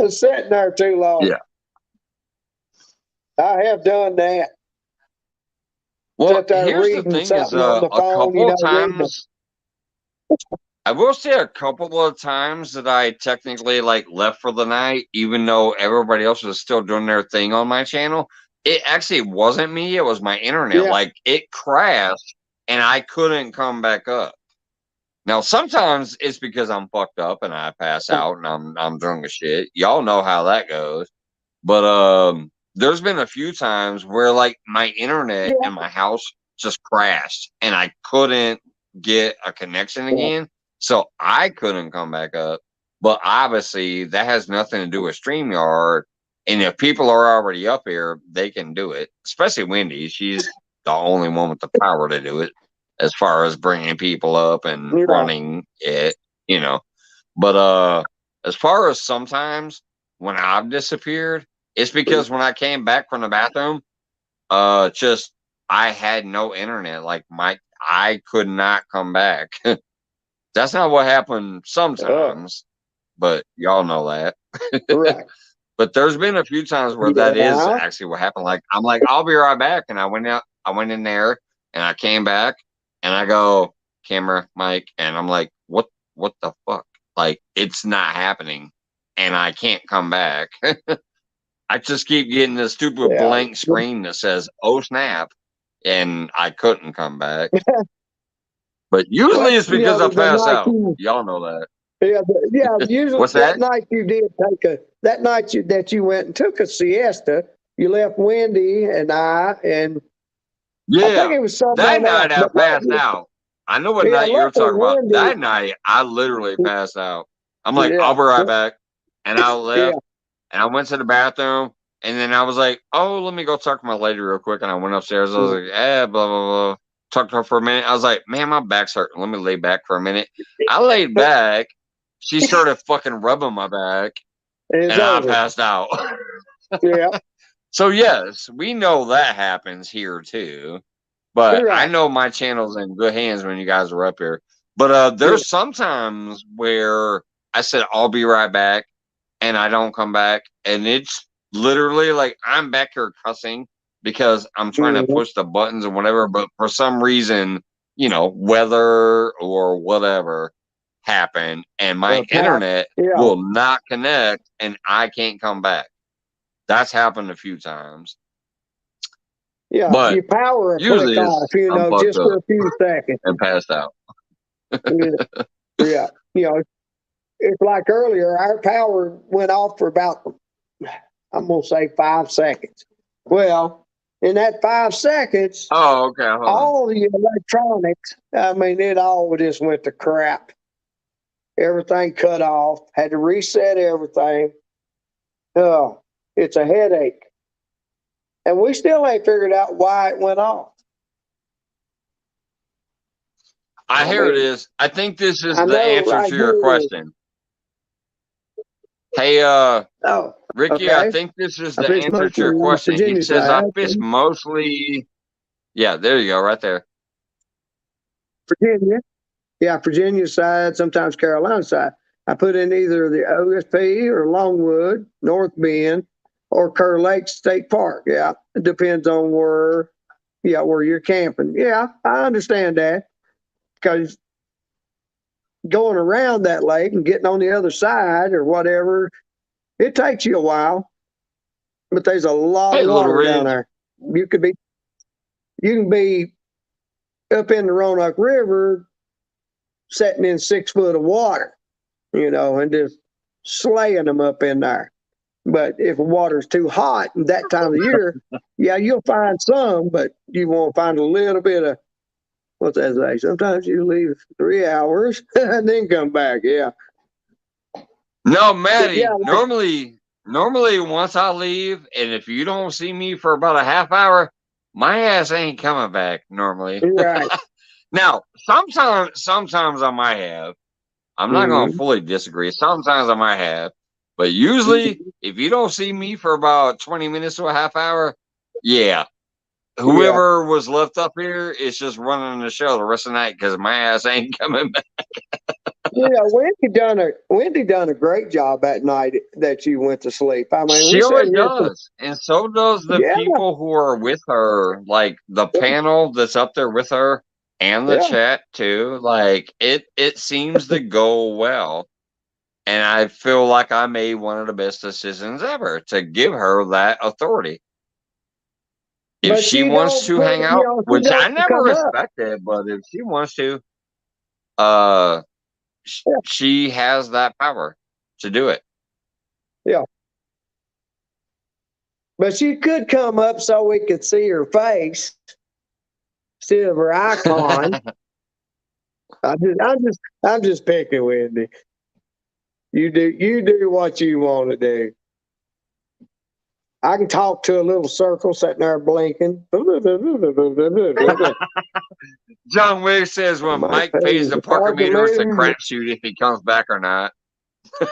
Sitting there too long. Yeah. I have done that. Well, Sit there here's the reading thing is something on the a phone, couple of reading times I will say a couple of times that I technically like left for the night, even though everybody else was still doing their thing on my channel. It actually wasn't me, it was my internet. Yeah. Like it crashed and I couldn't come back up. Now sometimes it's because I'm fucked up and I pass out and I'm drunk as shit. Y'all know how that goes. But there's been a few times where like my internet Yeah. in my house just crashed and I couldn't get a connection again. So I couldn't come back up. But obviously that has nothing to do with StreamYard. And if people are already up here, they can do it. Especially Wendy. She's the only one with the power to do it as far as bringing people up and Yeah. running it, you know. But as far as sometimes when I've disappeared, it's because when I came back from the bathroom, just I had no internet. Like I could not come back. That's not what happened sometimes, but y'all know that. Right. But there's been a few times where that is actually what happened. Like I'm like, I'll be right back. And I went in there and I came back and I go, camera, mic, and I'm like, what the fuck? Like it's not happening. And I can't come back. I just keep getting this stupid blank screen that says, oh snap, and I couldn't come back. But usually it's because I pass out. Y'all know that. Yeah. Usually What's that? night you did that night that you went and took a siesta. You left Wendy and I think it was someone that night else, I passed out. I know what night you're talking about. Wendy, that night I literally passed out. I'm like, I'll be right back, and I left, and I went to the bathroom, and then I was like, oh, let me go talk to my lady real quick, and I went upstairs. I was like, blah blah blah. Talked to her for a minute. I was like, man, my back's hurting. Let me lay back for a minute. I laid back. She started fucking rubbing my back, and I passed out. Yeah. So yes, we know that happens here too. But I know my channel's in good hands when you guys are up here. But there's sometimes where I said I'll be right back and I don't come back, and it's literally like I'm back here cussing because I'm trying to push the buttons and whatever, but for some reason, you know, weather or whatever happened and my internet will not connect and I can't come back. That's happened a few times. Yeah, but you power a usually click off, you know, just for a few seconds. And passed out. Yeah. You know, it's like earlier, our power went off for about, I'm going to say 5 seconds. Well, in that 5 seconds, all the electronics, I mean, it all just went to crap. Everything cut off, had to reset everything. Oh, it's a headache. And we still ain't figured out why it went off. Here it is. I think this is the answer to your question. Hey, Ricky, I think this is the answer to your question. He says, I fish mostly. Yeah, there you go, right there. Virginia. Yeah, Virginia side, sometimes Carolina side. I put in either the OSP or Longwood, North Bend, or Kerr Lake State Park. Yeah, it depends on where you're camping. Yeah, I understand that, because going around that lake and getting on the other side or whatever, it takes you a while. But there's a lot of water down there. You can be up in the Roanoke River, sitting in 6 foot of water, you know, and just slaying them up in there. But if the water's too hot at that time of the year, yeah, you'll find some, but you won't find a little bit of, what's that say? Sometimes you leave 3 hours and then come back. Yeah. No, Maddie, normally once I leave, and if you don't see me for about a half hour, my ass ain't coming back normally. Right. Now, sometimes I might have. I'm not going to fully disagree. Sometimes I might have. But usually, if you don't see me for about 20 minutes to a half hour, yeah, whoever was left up here is just running the show the rest of the night because my ass ain't coming back. Wendy done a great job that night that you went to sleep. I mean, She we sat really here. does. And so does the Yeah, people who are with her, like the panel that's up there with her and the yeah. chat too. Like it seems to go well. And I feel like I made one of the best decisions ever to give her that authority. If But she she wants don't to put, hang you out, know, she which I don't never come up. respected, but if she wants to, uh, Yeah. she has that power to do it. Yeah. But she could come up so we could see her face instead of her icon. I'm just picking Wendy. You do what you want to do. I can talk to a little circle sitting there blinking. John Wick says when My Mike face pays is the Parker talking meter, it's a to crapshoot if he comes back or not. me.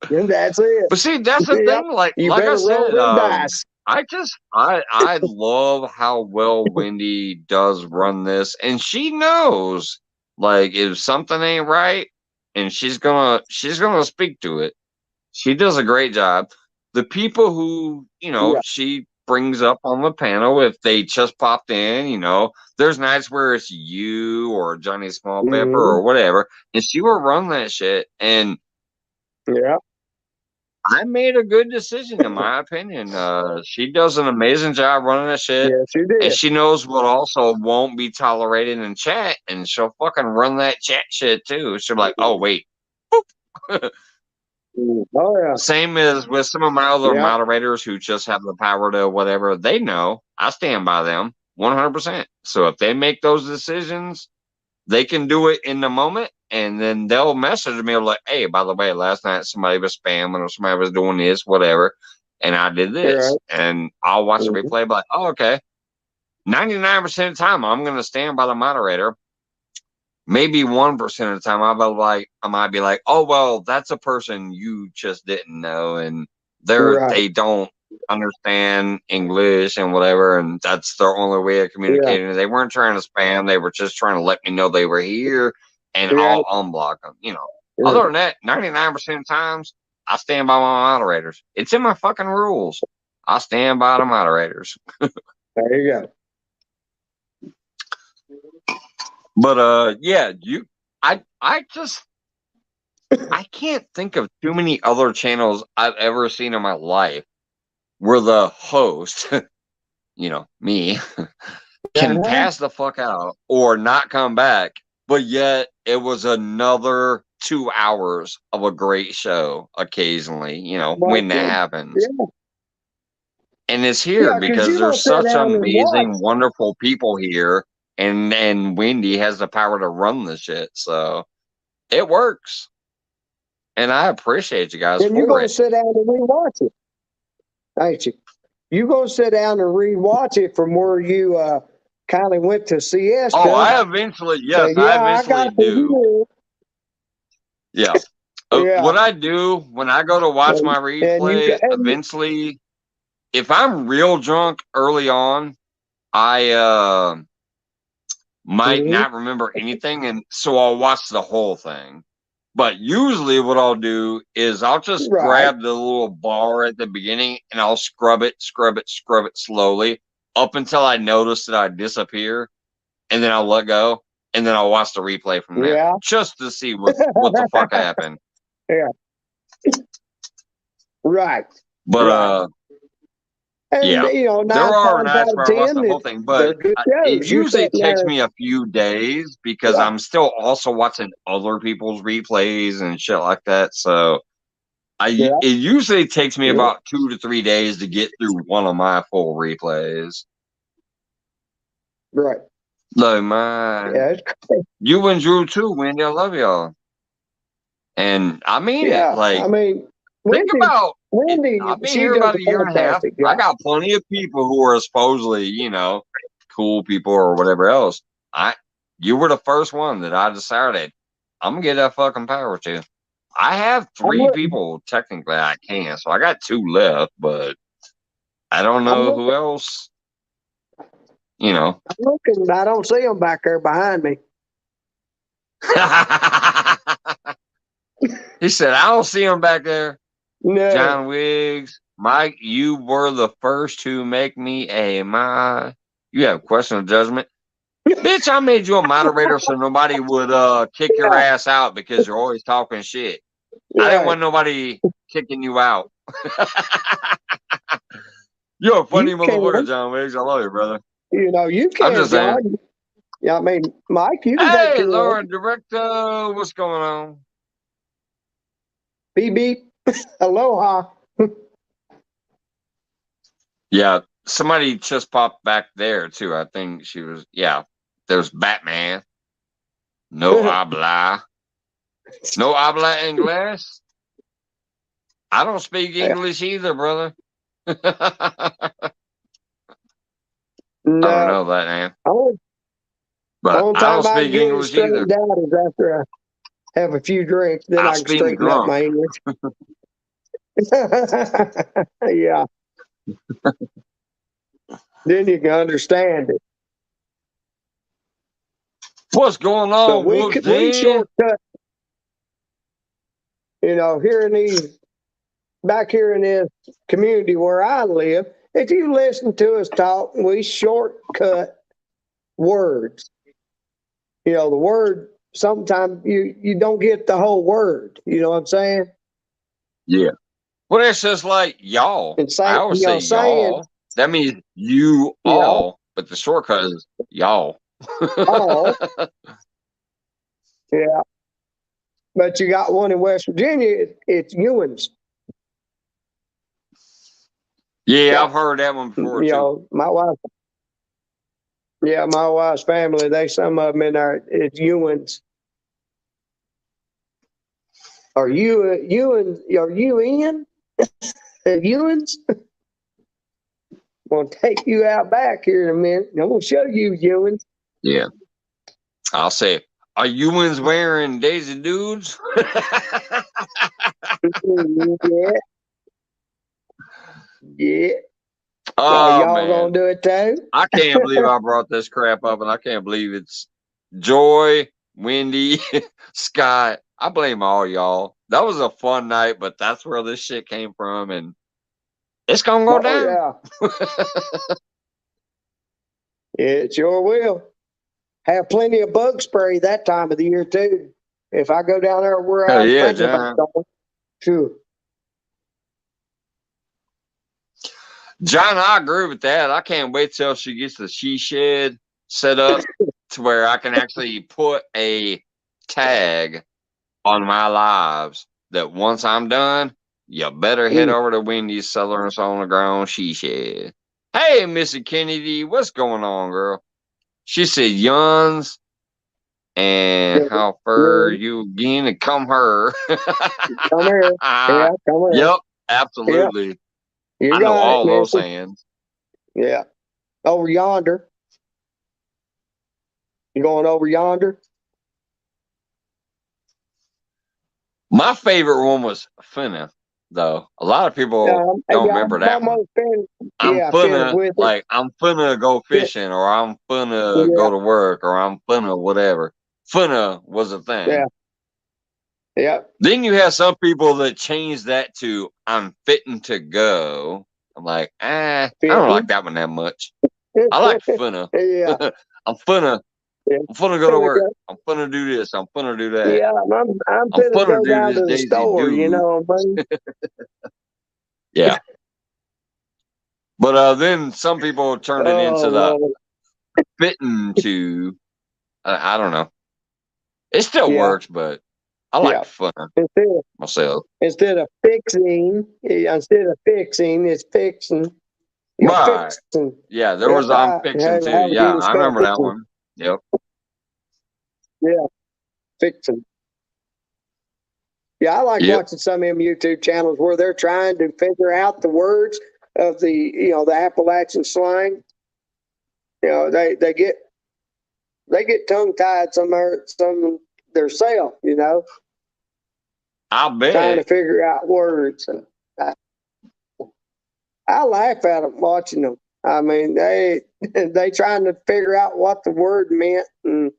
And that's it. But see, that's the Yep. thing. Like You I better roll said, them dice. I love how well Wendy does run this, and she knows like if something ain't right, and she's gonna speak to it. She does a great job. The people who Yeah. she brings up on the panel, if they just popped in, there's nights where it's you or Johnny Small Pepper Mhm. or whatever, and she will run that shit. And Yeah. I made a good decision, in my opinion. She does an amazing job running that shit, Yes, you and did. she knows what also won't be tolerated in chat, and she'll fucking run that chat shit too. She'll be like, oh, wait. Oh yeah. Same as with some of my other Yeah. moderators who just have the power to whatever. They know I stand by them 100%. So if they make those decisions, they can do it in the moment, and then they'll message me like, "Hey, by the way, last night somebody was spamming or somebody was doing this, whatever, and I did this." Right. And I'll watch the Mhm. replay, but like, "Oh, okay." 99% of the time, I'm going to stand by the moderator. Maybe 1% of the time, I might be like, "Oh, well, that's a person you just didn't know, and Right. they don't understand English and whatever, and that's their only way of Yeah. communicating. They weren't trying to spam; they were just trying to let me know they were here, and Yeah. I'll unblock them." Yeah. Other than that, 99% of times, I stand by my moderators. It's in my fucking rules. I stand by the moderators. There you go. But yeah, I can't think of too many other channels I've ever seen in my life where the host, me, can Uh-huh. pass the fuck out or not come back, but yet it was another 2 hours of a great show occasionally, But when that happens. yeah. And it's here Yeah, because because you don't there's sit such down and watch. amazing, wonderful people here, and Wendy has the power to run the shit. So it works. And I appreciate you guys And you're for gonna it. sit down and rewatch it, ain't you? You're gonna sit down and rewatch it from where you kind of went to siesta. Oh, I eventually I got to do. Yeah. Yeah. What I do when I go to watch my And you replay, and eventually, if I'm real drunk early on, I might Mhm. not remember anything, and so I'll watch the whole thing. But usually, what I'll do is I'll just Right. grab the little bar at the beginning and I'll scrub it slowly up until I notice that I disappear, and then I'll let go, and then I'll watch the replay from there Yeah. just to see what the fuck happened. Yeah. Right. But Right. And yeah, you know, there 9 are times nights out of where I watch the 10, whole thing, they're but good it shows. You're usually sitting takes there. me a few days because Yeah. I'm still also watching other people's replays and shit like that. So Yeah. it usually takes me Yeah. about 2 to 3 days to get through one of my full replays. Right. No, man. Yeah. You and Drew too, Wendy. I love y'all. And I mean it. Yeah. Like, I mean, think about it. Wendy, I've been she here does about a a year and a half. fantastic I job. got plenty of people who are supposedly, cool people or whatever else. You were the first one that I decided I'm gonna get that fucking power to. I have I'm 3 people technically I can, so I got 2 left, but I don't know who else, you know. I'm looking, I don't see them back there behind me. He said, I don't see him back there. No. John Wiggs, Mike, you were the first to make me you have question of judgment. Bitch, I made you a moderator so nobody would kick your ass out because you're always talking shit. I didn't want nobody kicking you out. You're a funny motherfucker, John Wiggs. I love you, brother. You know, you can, I'm just saying. John. Yeah, I mean, Mike, you can Hey, take Lauren, director, what's going on? beep beep. Aloha. Yeah, somebody just popped back there too. I think she was. Yeah, there's Batman. No habla. No habla inglés. I don't speak English either, brother. I don't know that name. But Only I don't time I speak get it English either. straightened out is after I have a few drinks. Then I can speak straighten drunk. up my English. Yeah. Then you can understand it. What's going So on, we Wolfden? shortcut. You know, back here in this community where I live, if you listen to us talk, we shortcut words. You know, the word, sometimes you don't get the whole word. You know what I'm saying? Yeah. Well, it's just like y'all. And I always say y'all. That means you all, but the shortcut is y'all. Oh, yeah. But you got one in West Virginia, it's Ewans. Yeah, I've heard that one before You too. know, my wife's family, some of them in there, it's Ewans. Are you in? Ewans? I'm going to take you out back here in a minute. I'm going to show you Ewans. Yeah. I'll say, are Ewans wearing Daisy Dudes? Yeah. Yeah. Oh, y'all man. going to do it too? I can't believe I brought this crap up, and I can't believe it's Joy, Wendy, Scott. I blame all y'all. That was a fun night, but that's where this shit came from, and it's going to go down. Yeah. It sure will. Have plenty of bug spray that time of the year too. If I go down there where I was thinking about going, sure. John, I agree with that. I can't wait till she gets the she shed set up to where I can actually put a tag on my lives that once I'm done, you better head over to Wendy's Southern on the ground she shed. Hey, Missy Kennedy, what's going on, girl? She said, Yuns and how far you again and come her. Come here. Yeah, come here. Yep, absolutely. Yep. You I know got all it, those Missy. hands. Yeah. Over yonder. You going over yonder? My favorite one was finna, though. A lot of people don't remember that one. I'm finna go fishing, or I'm finna go to work, or I'm finna whatever. Finna was a thing. Yeah. Yeah. Then you have some people that change that to I'm fitting to go. I'm like, I don't like that one that much. I like finna. Yeah. I'm finna go to work. I'm finna do this. I'm finna do that. Yeah, I'm finna go down to the store, you know, buddy. Yeah. But then some people turned it into the fitting to, I don't know. It still works, but I like fun myself. Instead of fixing, it's fixing. Right. Fixing. Yeah, there was I'm fixing too. Yeah, I remember that one. Yep. Yeah, fixing. Yeah, I like watching some of them YouTube channels where they're trying to figure out the words of the Appalachian slang. You know, they get tongue tied some theirself, you know. I bet. Trying to figure out words. I laugh at them watching them. I mean, they trying to figure out what the word meant, and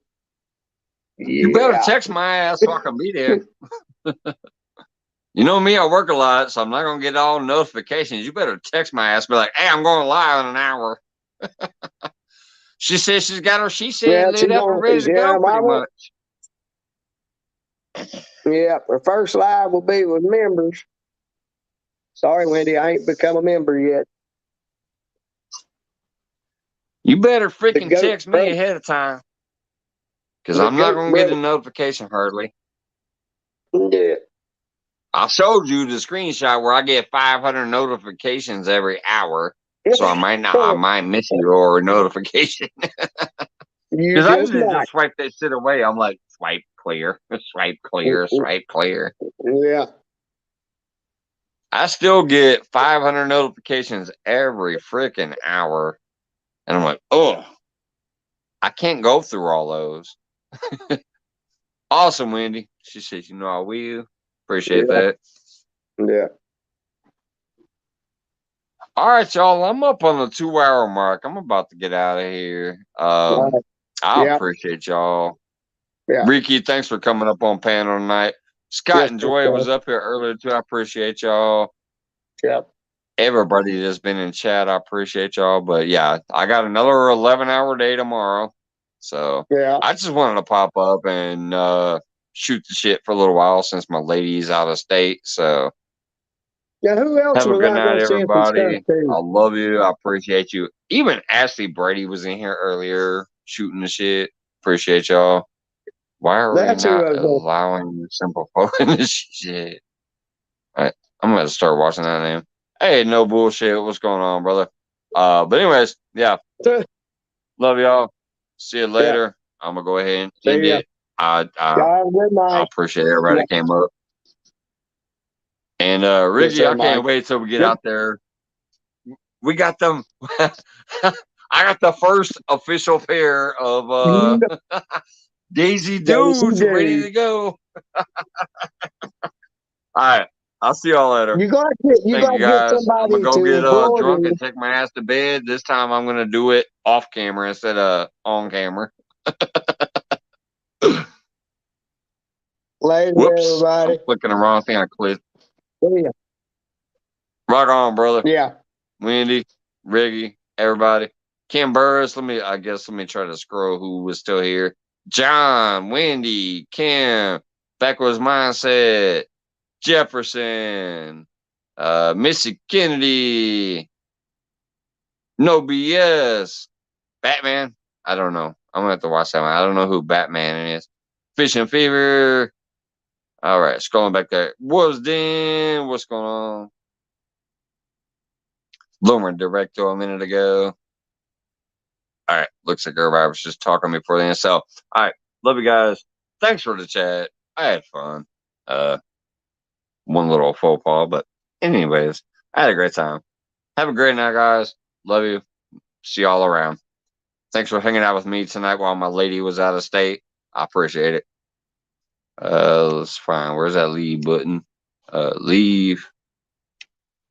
You better yeah, text my ass so I can be there. You know me, I work a lot, so I'm not gonna get all notifications. You better text my ass, be like, "Hey, I'm going live in an hour." She says she's got her she said yeah, she's lit up and going. ready to Yeah, go, pretty much. yeah. Her first live will be with members. Sorry, Wendy, I ain't become a member yet. You better The freaking goat, text me bro. ahead of time, because The I'm not goat, gonna get brother. a notification hardly. Yeah, I showed you the screenshot where I get 500 notifications every hour, so I might miss your notification. you Because I just usually might. just swipe that shit away. I'm like, swipe clear, swipe clear, swipe clear. Yeah, I still get 500 notifications every freaking hour. And I'm like, oh, I can't go through all those. Awesome, Wendy. She says, you know, I will. Appreciate yeah, that. yeah. All right, y'all. I'm up on the 2 hour mark. I'm about to get out of here. All right. I Yeah, appreciate y'all. yeah. Ricky, thanks for coming up on panel tonight. Scott Yes, and sir. Joy was up here earlier too. I appreciate y'all. Yeah. Everybody that's been in chat, I appreciate y'all. But yeah, I got another 11-hour day tomorrow. So Yeah. I just wanted to pop up and shoot the shit for a little while since my lady's out of state. So Now, who else have a was good I night, going to see some stuff everybody. to? I love you. I appreciate you. Even Ashley Brady was in here earlier shooting the shit. Appreciate y'all. Why are we That's who not I was going allowing simple folk in this shit? All right, I'm gonna start watching that name. Hey, no bullshit. What's going on, brother? But anyways, yeah, to. love y'all. See you Yeah. later. I'm gonna go ahead and end See ya. it. I Y'all have a good I night. appreciate everybody Yeah. that came up. And Yes, Ricky, sir, I can't Mike. wait till we get Good. out there. We got them. I got the first official pair of Daisy Daisy dudes ready Dude. to go. All right, I'll see y'all later. You Thank you gotta get guys. I'm gonna somebody go to get drunk embroider and take my ass to bed. This time I'm gonna do it off camera instead of on camera. later, Whoops, I'm everybody. clicking the wrong thing. I clicked. See ya. Rock on, brother. Yeah. Wendy, Riggy, everybody. Kim Burris. Let me try to scroll who was still here. John, Wendy, Kim, Backwards Mindset, Jefferson, Missy Kennedy, No BS, Batman. I don't know. I'm gonna have to watch that one. I don't know who Batman is. Fish and Fever. All right, scrolling back there. What's going on? Loomer Director a minute ago. All right, looks like everybody was just talking before then. So, all right, love you guys. Thanks for the chat. I had fun. One little faux pas, but anyways, I had a great time. Have a great night, guys. Love you. See y'all around. Thanks for hanging out with me tonight while my lady was out of state. I appreciate it. Let's find where's that leave button? Leave.